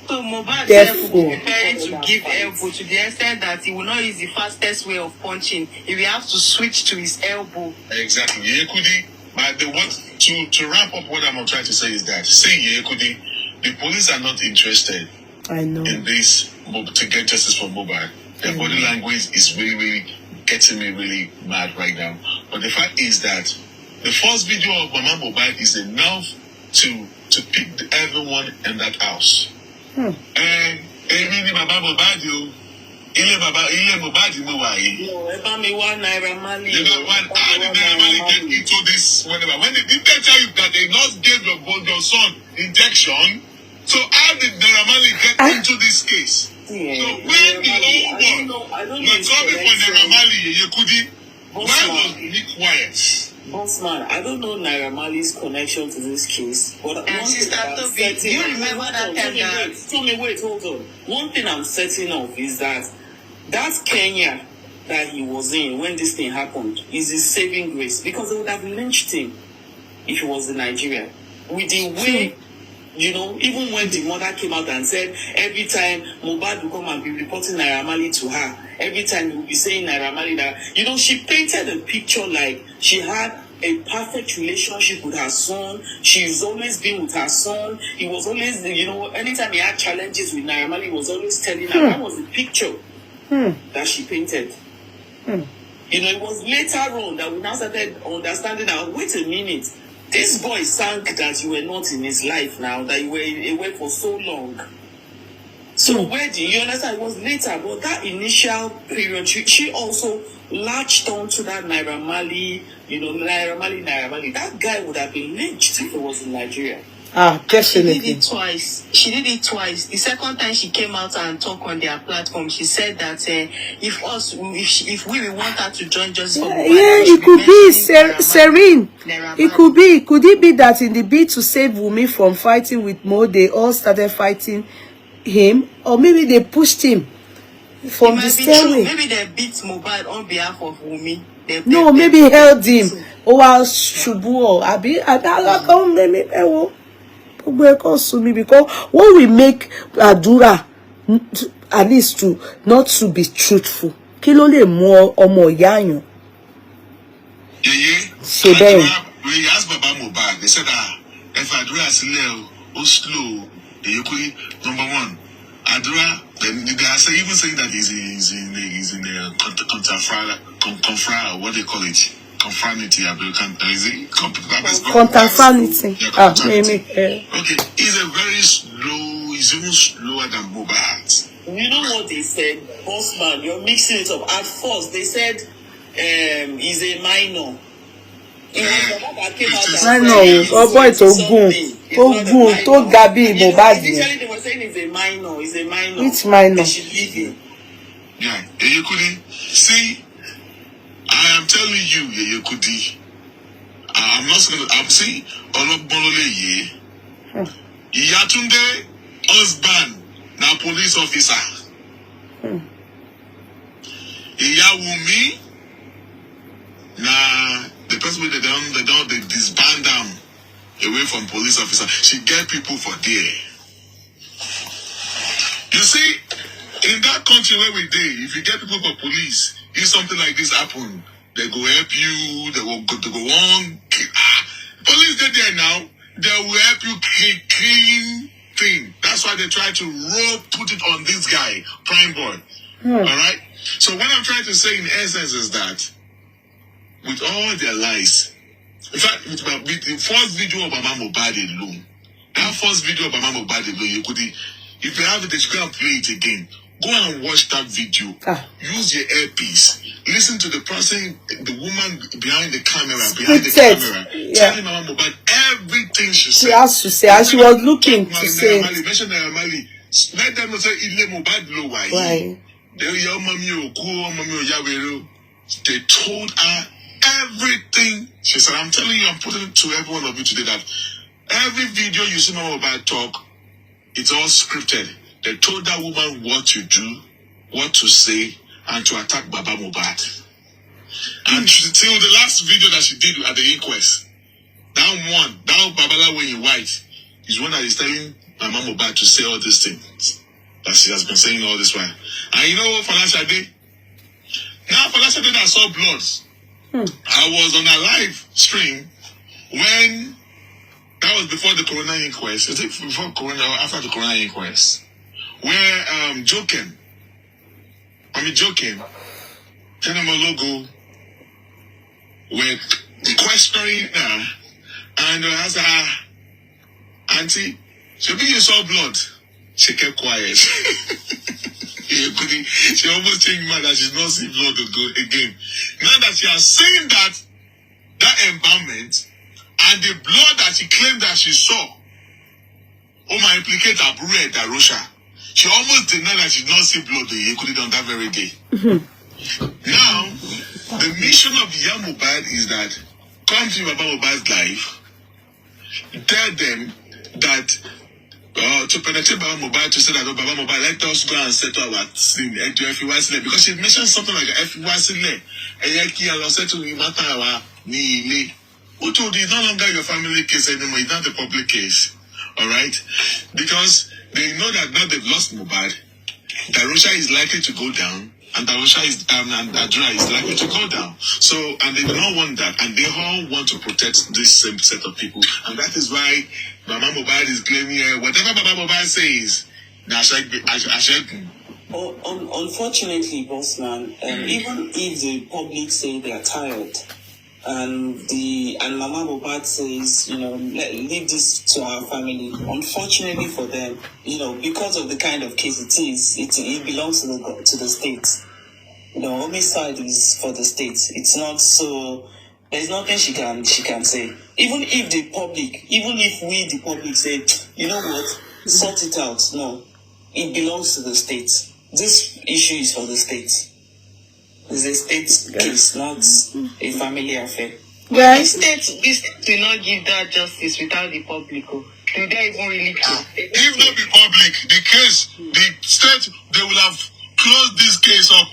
Speaker 9: So Mohbad is preparing to give elbow to the extent that he will not use the fastest way of punching. He will have to switch to his elbow.
Speaker 6: Exactly. Yekudi, but to wrap up what I'm trying to say is that, Yekudi, the police are not interested in this to get justice for Mohbad. Their body language is really, really getting me really mad right now. But the fact is that the first video of Mama Mohbad is enough to pick everyone in that house. And even Mama Mohbad, Ile Mohbad mo wa yi.
Speaker 7: No, eba mi wa Naira Marley.
Speaker 6: How did Naira Marley get into this? Whatever. When did they tell you that they not gave your son injection? So how did Naira Marley get into this case? So when the old one was coming for Naira Marley, Yekudi, why was he quiet?
Speaker 7: Bossman, I don't know Naira Marley's connection to this case, but one
Speaker 9: Sister Toby, do you remember that time?
Speaker 7: Tell me, wait, hold on. One thing I'm certain of is that Kenya that he was in when this thing happened is his saving grace, because they would have lynched him if he was in Nigeria. with the way, you know, even when the mother came out and said every time Mohbad will come and be reporting Naira Marley to her, every time he will be saying Naira Marley, you know, she painted a picture like she had a perfect relationship with her son. She's always been with her son. He was always, you know, anytime he had challenges with Naira Marley, he was always telling her. That was the picture that she painted. You know, it was later on that we now started understanding that, wait a minute, this boy sank that you were not in his life now, that you were away for so long. So where do you understand? It was later, but that initial period, she also latched on to that Naira Marley, you know, Naira Marley. That guy would have been lynched if it was in Nigeria.
Speaker 3: Definitely.
Speaker 9: She did it twice. The second time she came out and talked on their platform, she said that if we want her to join Justice for Mohbad,
Speaker 3: it could be Serene. Could it be that in the bid to save Wunmi from fighting with Mo, they all started fighting him, or maybe they pushed him from the stairway?
Speaker 9: Maybe they beat Mohbad on behalf of Wunmi.
Speaker 3: Maybe held him. Shubu or Abi. Because what we make Adura at least to not to be truthful. Kilo le more omo yanyo.
Speaker 6: When you ask Baba Mohbad, they said if Adura is slow, number one, Adura, they are even saying that he's in a confra, what they call it. Conformity, is it?
Speaker 3: Conformity.
Speaker 6: Okay, he's a very slow, he's even slower than Mohbad.
Speaker 7: You know what they said? Bossman, you're mixing it up. At first, they said he's a minor.
Speaker 3: Boy, to Gabi Mohbad.
Speaker 7: Initially, they were saying he's a minor.
Speaker 3: Which minor?
Speaker 7: They should leave him.
Speaker 6: Yeah, you couldn't see. I am telling you, Yeye Kudi. I'm not going to. I'm saying, Olobolole Ye. Yatunde, husband, now police officer. Iya Wunmi, now the person they disband them away from police officer. She get people for there. You see, in that country where we dey, if you get people for police, if something like this happen, they go help you, they will go on. Police get there now, they will help you clean thing. That's why they try to put it on this guy, Prime Boy. Alright? So what I'm trying to say in essence is that with all their lies, in fact, with the first video of Mama Mohbad alone, that first video of Mama Mohbad alone, you could, if you have it, they should go and play it again. Go and watch that video. Use your earpiece. Listen to the person, the woman behind the camera, telling Mama Mohbad everything she said.
Speaker 3: She has to say, as she was looking to say.
Speaker 6: Mention Naira Marley. Let them know say Ile Mohbad blow why. They told her everything she said. I'm telling you, I'm putting it to every one of you today that every video you see Mama Mohbad talk, it's all scripted. They told that woman what to do, what to say, and to attack Baba Mohbad. And till the last video that she did at the inquest, that Babala when you white, is one that is telling Mama Mohbad to say all these things that she has been saying all this while. And you know what Falashade? Now Falashade that saw blood. I was on a live stream when that was before the Coroner inquest. Is it before Coroner or after the Coroner inquest? Where Joking, Tenemologo were questioning her, and asked her, Auntie, she saw blood. She kept quiet. She almost changed mind that she's not seeing blood again. Now that she has seen that embalmment and the blood that she claimed that she saw, my implicate Wunmi Darosha. She almost denied that she did not see blood. He could have done that very day. Now, the mission of Iya Mohbad is that come to Baba Mohbad's life, tell them that to penetrate Baba Mohbad, to say that Baba Mohbad, let us go and settle our sin to Ifowosowopo, because she mentioned something like Ifowosowopo, and settle matter our Who told you it's no longer your family case anymore? It's not the public case. All right? Because they know that now they've lost Mohbad. Darosha is likely to go down, and Darosha is and Adura is likely to go down. So, and they do not want that, and they all want to protect this same set of people, and that is why Mama Mohbad is claiming whatever Mama Mohbad says.
Speaker 7: Unfortunately, Bossman, even if the public say they are tired, and Mama Mohbad says, leave this to our family. Unfortunately for them, because of the kind of case it is, it belongs to the state. Homicide is for the state. It's not so. There's nothing she can say. Even if we the public say, you know what, sort it out. No, it belongs to the state. This issue is for the state. It's a state case, not a family affair.
Speaker 9: The state do not give that justice without the public. Do they even really care?
Speaker 6: If not the public, the state, they will have closed this case up.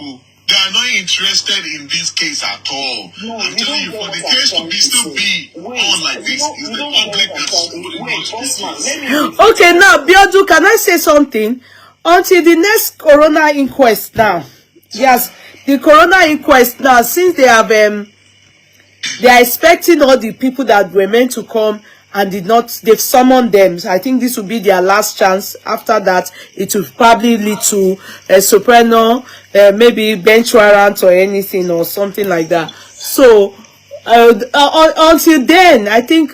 Speaker 6: They are not interested in this case at all. No, I'm telling you, for the case to still be on like this, is the public that's
Speaker 3: okay, now, Biodu, can I say something? Until the next coroner inquest now. Yes, the coroner inquest now, since they have they are expecting all the people that were meant to come and did not, they've summoned them. So I think this will be their last chance. After that, it will probably lead to a soprano, maybe bench warrant or anything or something like that. So until then, I think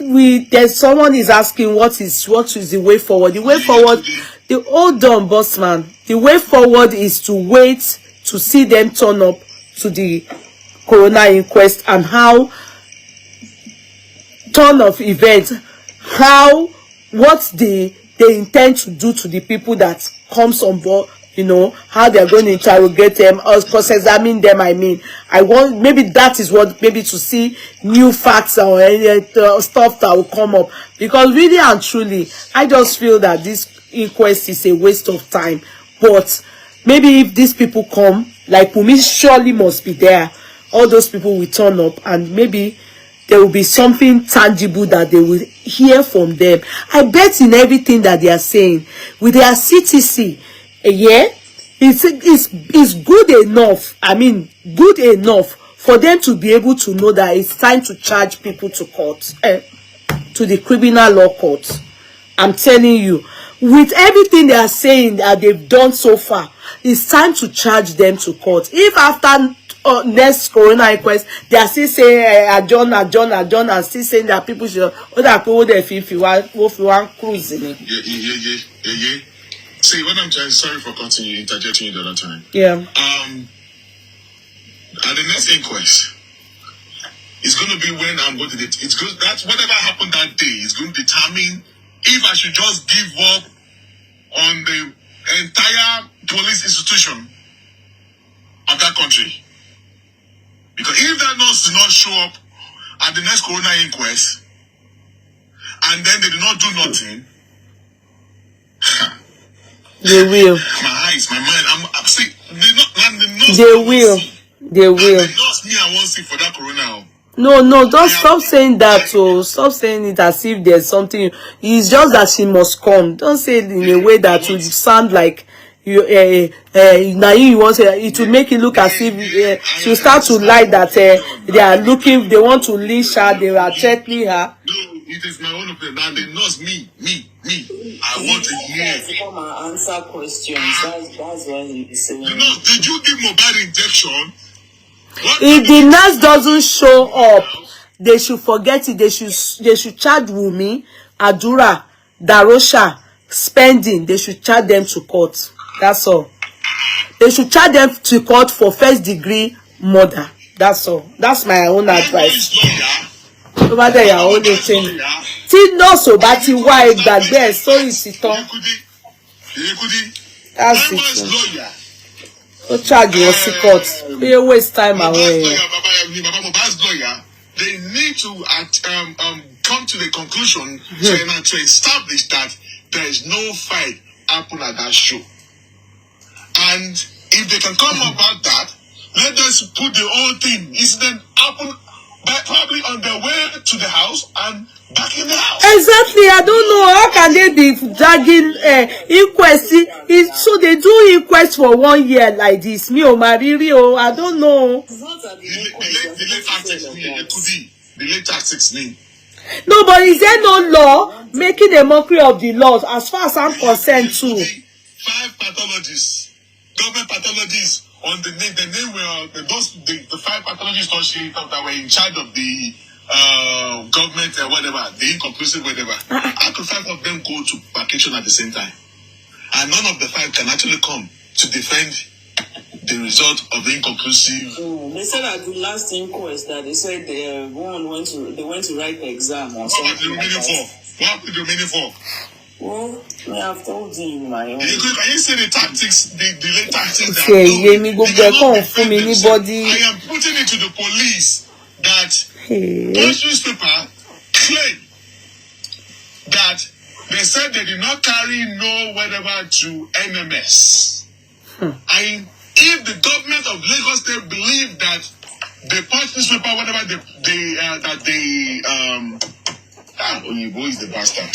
Speaker 3: there's someone is asking what is the way forward. The way forward, hold on, Bossman. The way forward is to wait to see them turn up to the coroner inquest and how turn of events, what they intend to do to the people that comes on board, how they are going to interrogate them or cross-examine them. Maybe that is what, maybe to see new facts or stuff that will come up, because really and truly, I just feel that this inquest is a waste of time. But maybe if these people come, like Wunmi surely must be there, all those people will turn up, and maybe there will be something tangible that they will hear from them. I bet in everything that they are saying with their CTC, it's good enough. Good enough for them to be able to know that it's time to charge people to court, to the criminal law court. I'm telling you, with everything they are saying that they've done so far, it's time to charge them to court. If after next coroner inquest, they are still saying adjourn, and still saying that people should if you want cruising.
Speaker 6: Yeah. See, what I'm trying, sorry for interjecting you the other time.
Speaker 3: Yeah.
Speaker 6: At the next inquest, it's going to be when I'm going to that's whatever happened that day is going to determine if I should just give up on the entire police institution of that country. Because if that nurse did not show up at the next coroner inquest, and then they did not do nothing,
Speaker 3: they will.
Speaker 6: My eyes, my mind, I'm sick.
Speaker 3: They will. The
Speaker 6: nurse, me, I won't see for that coroner.
Speaker 3: No, don't stop saying that. Stop saying it as if there's something. It's just that she must come. Don't say it in a way that will sound like you want to. It will make it look as if she'll start to lie that they want to lynch her, they are threatening her.
Speaker 6: No, it is my own opinion. Now the nurse, me. I want to hear.
Speaker 7: To come and answer questions. That's what he's saying.
Speaker 6: The nurse, did you give Mohbad injection?
Speaker 3: If the nurse doesn't show up, they should forget it. They should charge Wunmi, Adura, Darosha, spending. They should charge them to court. That's all. They should charge them to court for first-degree murder. That's all. That's my own advice. Over there, your own thing. Tí nurse ò bá ti wá ìgbàgbé sórí ìsìtàn. That's it. So charge your court. You waste time away.
Speaker 6: They need to come to the conclusion to establish that there is no fight happen at that show. And if they can come about that, let us put the whole thing incident happen but probably on their way to the house and back in the house.
Speaker 3: Exactly. I don't know how can they be dragging inquest. So they do inquest for 1 year like this. Me or Mariri, oh, I don't know.
Speaker 6: The late tactics mean.
Speaker 3: No, but is there no law making a mockery of the laws as far as I'm concerned too?
Speaker 6: 5 pathologists, government pathologists on the name were the 5 pathologists that were in charge of the government whatever, the inconclusive whatever. How could 5 of them go to vacation at the same time? And none of the 5 can actually come to defend the result of the inconclusive.
Speaker 7: They said at the last inquest that they said they went to write the exam or something.
Speaker 6: What happened to the remaining 4?
Speaker 7: Well, I have told you my own.
Speaker 6: Can you say the tactics, the late tactics that
Speaker 3: I
Speaker 6: am putting it to the police that Punch newspaper claim that they said they did not carry no whatever to NMS. And if the government of Lagos State believe that the Punch newspaper, whatever Oyinbo is the bastard.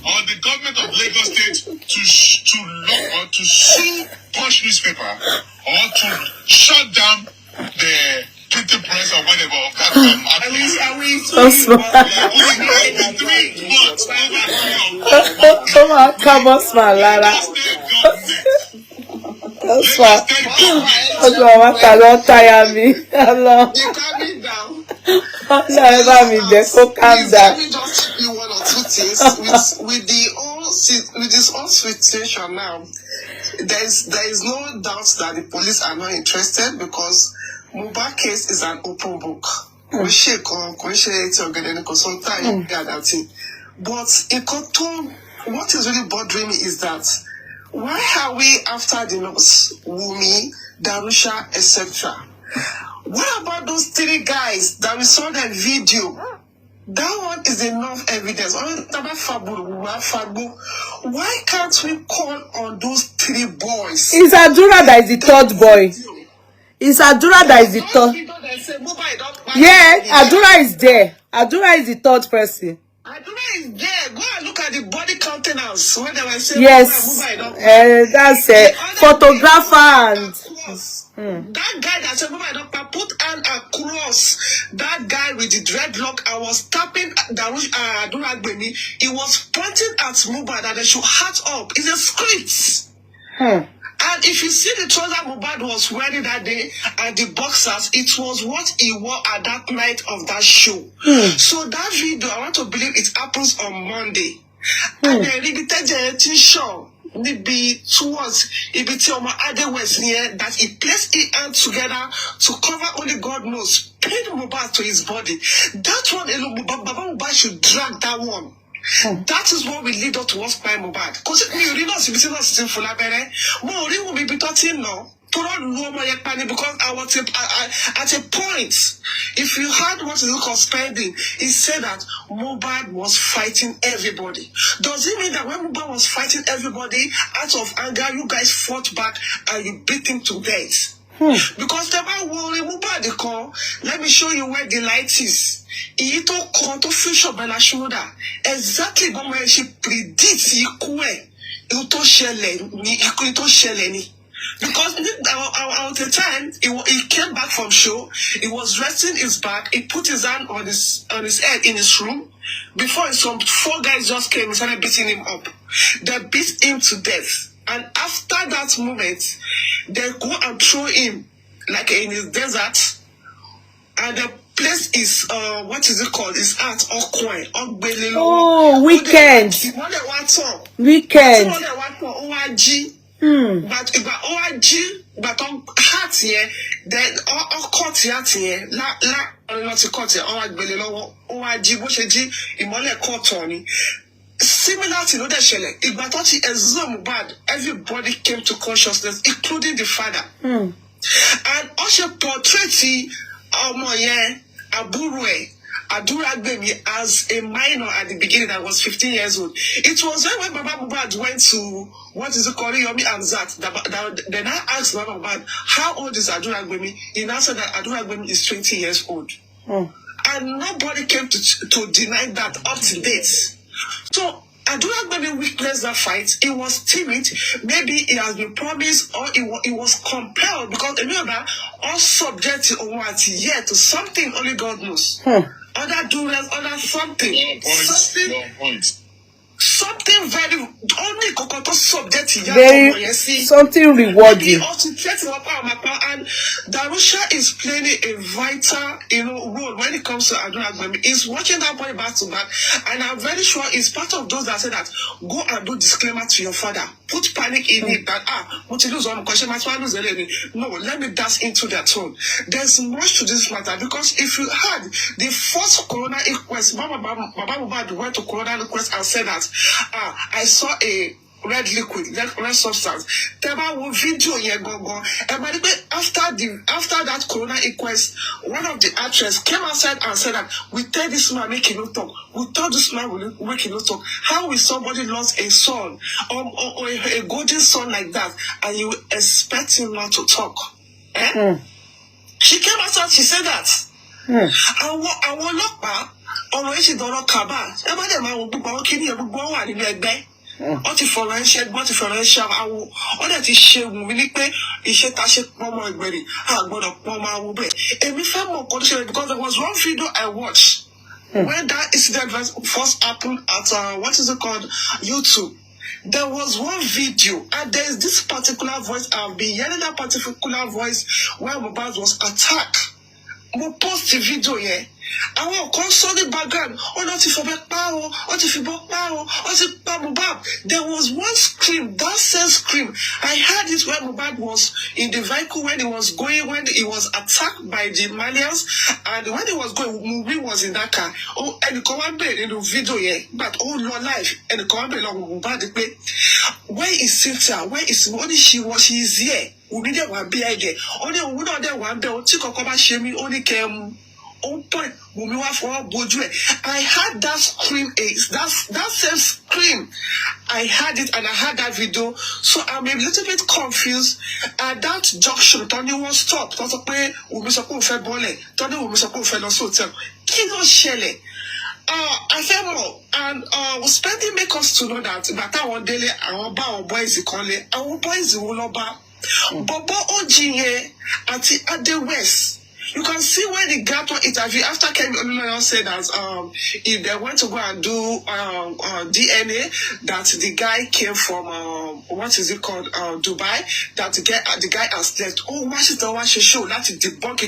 Speaker 6: Or the government of Lagos State to lock or to sue Punch newspaper or to shut down the printing press or whatever of that
Speaker 5: with this whole situation now, there is no doubt that the police are not interested because Mohbad case is an open book. But what is really bothering me is that why are we after the nurse, Wunmi, Darosha, etc.? What about those 3 guys that we saw that video? That one is enough evidence. Why can't we call on those 3 boys?
Speaker 3: It's Adura that is the 3rd boy. It's Adura that is the 3rd. Yeah, Adura is there. Adura is the 3rd person.
Speaker 5: Adura is there. Go and look at the body countenance when they were saying
Speaker 3: yes, that's a photographer and
Speaker 5: that guy that said Mohbad put hand across that guy with the dreadlock and was tapping Adura Wunmi. He was pointing at Mohbad and they should hat up. It's a script. And if you see the trouser Mohbad was wearing that day and the boxers, it was what he wore at that night of that show. So that video, I want to believe it happens on Monday. And then the show be towards that he placed his hands together to cover only God knows, paid Mohbad to his body. That one alone, Baba Mohbad should drag that one. That is what will lead us towards by Mohbad. Because it really not be seen for la bere. More will be talking now. Because I was at a point, if you heard what is called spending, he said that Mohbad was fighting everybody. Does it mean that when Mohbad was fighting everybody, out of anger, you guys fought back and you beat him to death? Because the man will remove the call. Let me show you where the light is. He to come to fish up my shoulder. Exactly when she predicts he because at the time he came back from show, he was resting his back, he put his hand on his head in his room. Before some 4 guys just came and started beating him up. They beat him to death. And after that moment, they go and throw him like in his desert. And the place is what is it called? It's at Okwe.
Speaker 3: Oh, weekend. Weekend.
Speaker 5: But if OIG, but on heart here, then all court here, not court here, OIG, Imole court Tony. Similar to the Shelley, if but he exhumed bad, everybody came to consciousness, including the father. And also portray Aburu Adura Wunmi as a minor at the beginning that was 15 years old. It was when Baba Mohbad went to, what is it called, Yomi and Zat, then I asked Baba Mohbad, how old is Adura Wunmi? He now said that Adura Wunmi is 20 years old. And nobody came to deny that up to date. So Adura Wunmi witnessed that fight. He was timid. Maybe he has been promised, or he was compelled, because remember, all subject to Olopa Ati Iya, to something only God knows. Other duress, other something. Something very only Kokoto subject
Speaker 3: very something rewarding.
Speaker 5: And Darosha is playing a vital, role when it comes to Adura Wunmi. He's watching that boy back to back, and I'm very sure he's part of those that say that go and do disclaimer to your father. Put panic in it that what you lose on question, no, let me dash into that tone. There's much to this matter, because if you had the first Coroner inquest, Baba Mohbad went to Coroner inquest and said that I saw a red liquid, red substance. Teba wo video ye go. After that Coroner inquest, one of the actresses came outside and said that we tell this man make him not talk. We told this man will make him not talk. How will somebody lost a son or a golden son like that, and you expect him not to talk? She came outside, she said that. Awon Olopa Ati Ijoba ẹ bá dẹ̀ máa wo gbogbo àwọn kíní ẹ̀ gbogbo wà nínú ẹgbẹ́. Wọ́n ti fọ̀rọ̀ ẹ̀ṣẹ̀ àwọ̀ wọ́n dẹ̀ ti ṣe Wunmi ní pé iṣẹ́ ta ṣe pọ́n mọ́ ẹgbẹ̀rì àgbọ̀dọ̀ pọ́n máa wo bẹ́ẹ̀. Èmi fẹ́ mọ̀ nǹkan tó ṣẹlẹ̀, because there was one video I watched when that incident first happened at what is it called, YouTube. There was one video, and there is this particular voice. I've been hearing that particular voice where Mohbad was attacked. Mo post the video here. I will console the background. Not if I power, or if you bought power, or if Mohbad. There was one scream, that same scream. I heard it when Mohbad was in the vehicle when he was going, when he was attacked by the Malians, and when he was going, Wunmi was in that car. And the command in the video here, but no life. And the command Mohbad, where is Cynthia? Where is only she is here? We need one be again. Only we don't there one bell. Chikokoba shemi only came. I heard that scream, that same scream. I heard it and I heard that video. So I'm a little bit confused. At that junction, Tony was stopped. Because we supposed to bole. Tony we supposed to also tell. Kilo Shelley. I feel more, and was spending make us to know that I want daily, I want our boys our boys will Bobo Ojinye at the West. You can see when the Gato interview after Kemi Olunloyo said that if they went to go and do DNA, that the guy came from what is it called, Dubai, that the guy has left. Watch the show that debunk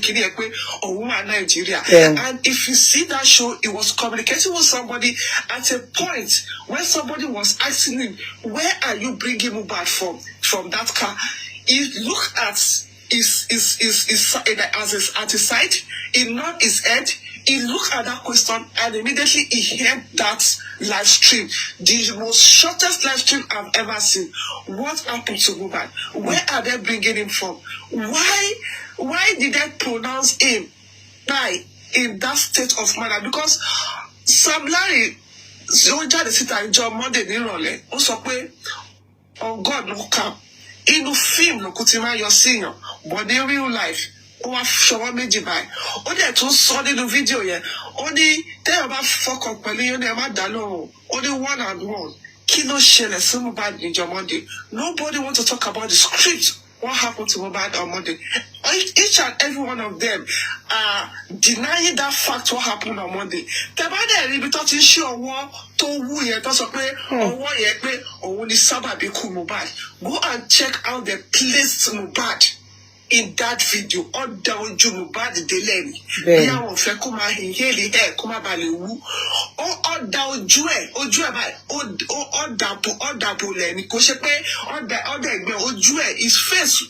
Speaker 5: Nigeria. And if you see that show, it was communicating with somebody at a point when somebody was asking him, where are you bringing Mohbad from that car? He looked at at his side, he nodded his head, he looked at that question, and immediately he heard that live stream, the most shortest live stream I've ever seen. What happened to Mohbad? Where are they bringing him from? Why did they pronounce him in that state of manner? Because Sam Larry, the sitter in John Monday, oh God, no come. In the film, no kutima your senior, but in real life, show me jibai. Only two saw the video here. Only they about fuck up, only one and one. Kilo shell so Mohbad in your Monday. Nobody wants to talk about the script. What happened to Mohbad on Monday? Each and every one of them are denying that fact what happened on Monday. Tabade be touching sure war to woo ye to so pe owo ye pe owo ni sababi ku Mohbad. Go and check out the placed Mohbad in that video. All down ju Mohbad deleni. Bí àwọn fẹ́ kó máa inhale air kó má ba lè wú. All down ju ẹ báyìí. All dapo le ni kò ṣe pé all ẹgbẹ́ ojú ẹ his face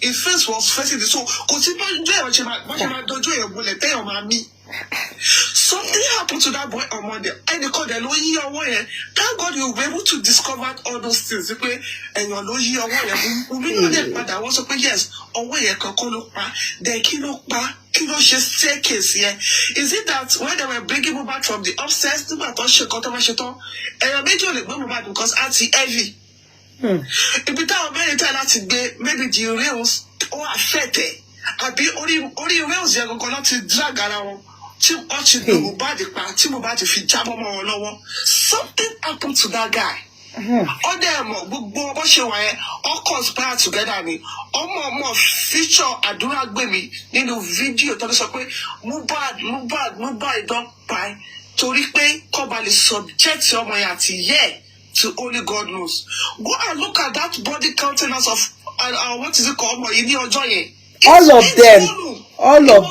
Speaker 5: was facing the so kò sí bá ju ẹ wọ́n ṣe máa dojú ẹ bolẹ̀ tẹ́yàn máa mí. Something happened to that boy on Monday. And they called the lawyer away. Thank God you were able to discover all those things. And your lawyer away. We know that but I was okay, yes, away a kokolopa, then kilo staircase here. Is it that when they were bringing him back from the upstairs to my and I made you like back because Auntie heavy. If you tell me that maybe the rails or affected, I'll be only rails you're going to drag around. Something happened to that guy. All them all conspire together. More feature Adura Wunmi in the video. Mohbad don't buy. Toripe Kobali subject your Ati to only God knows. Go and look at that body countenance of what is it called?
Speaker 3: All of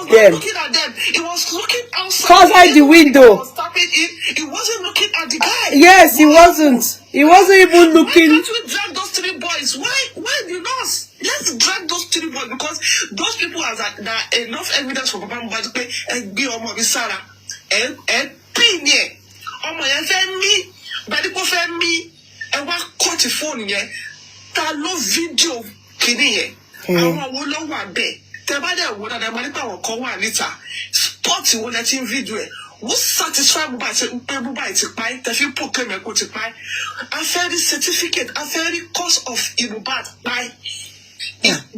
Speaker 3: them.
Speaker 5: Looking at them. It was looking
Speaker 3: outside the window.
Speaker 5: It was tapping in. It wasn't looking at the guy.
Speaker 3: Yes, he wasn't. He wasn't even looking.
Speaker 5: Why can't we drag those 3 boys? Why do not? Let's drag those 3 boys because those people have enough evidence for Papa Mohbad to pay and be on Sarah and Pinye. Me, but the me, and what caught the phone here. That no video kini àwọn wo ló wà bẹ́ẹ̀ tẹ́ bá dẹ̀ wò dáadáa máa nípa àwọn kan wà níta sport wo lẹ ti ń video ẹ̀ wọ́n satisfy Mohbad ṣe pé Mohbad ti pa ẹ́ tẹ́ fi pò kémẹ̀ kó ti pa ẹ́ afẹ́rí certificate afẹ́rí course of Mohbad pa ẹ́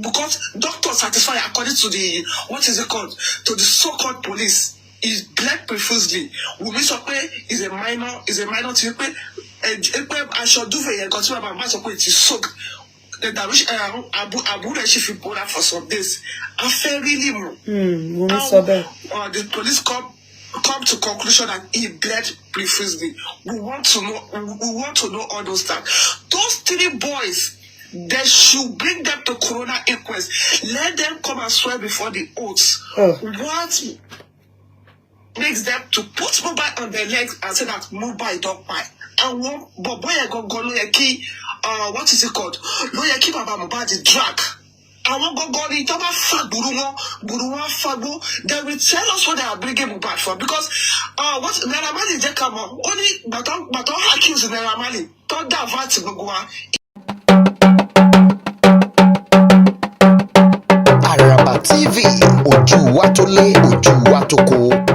Speaker 5: because doctor satisfy according to the what is it called to the so-called police is bled profusely Wunmi sọ pé is a minor ti pé aṣọ dúfẹ̀ yẹn kan tí bàbá sọ pé ti soak. The Darosha Adura she fi bora for some days. I feel really the police come to conclusion that he bled profusely. We want to know all those stuff. Those 3 boys, they should bring them to Coroner inquest. Let them come and swear before the oaths. What makes them to put Mohbad on their legs and say that Mohbad don't buy? And one boy go key. What is it called? Lawyer keep about Mohbad drag. I won't go in top of Buruwa Fago. They will tell us what they are bringing Mohbad for because what Naramali they come on only but don't accuse Naramali. Don't divert Gugua.
Speaker 10: Araba TV, ojú wa tó lé, ojú wa tó kó.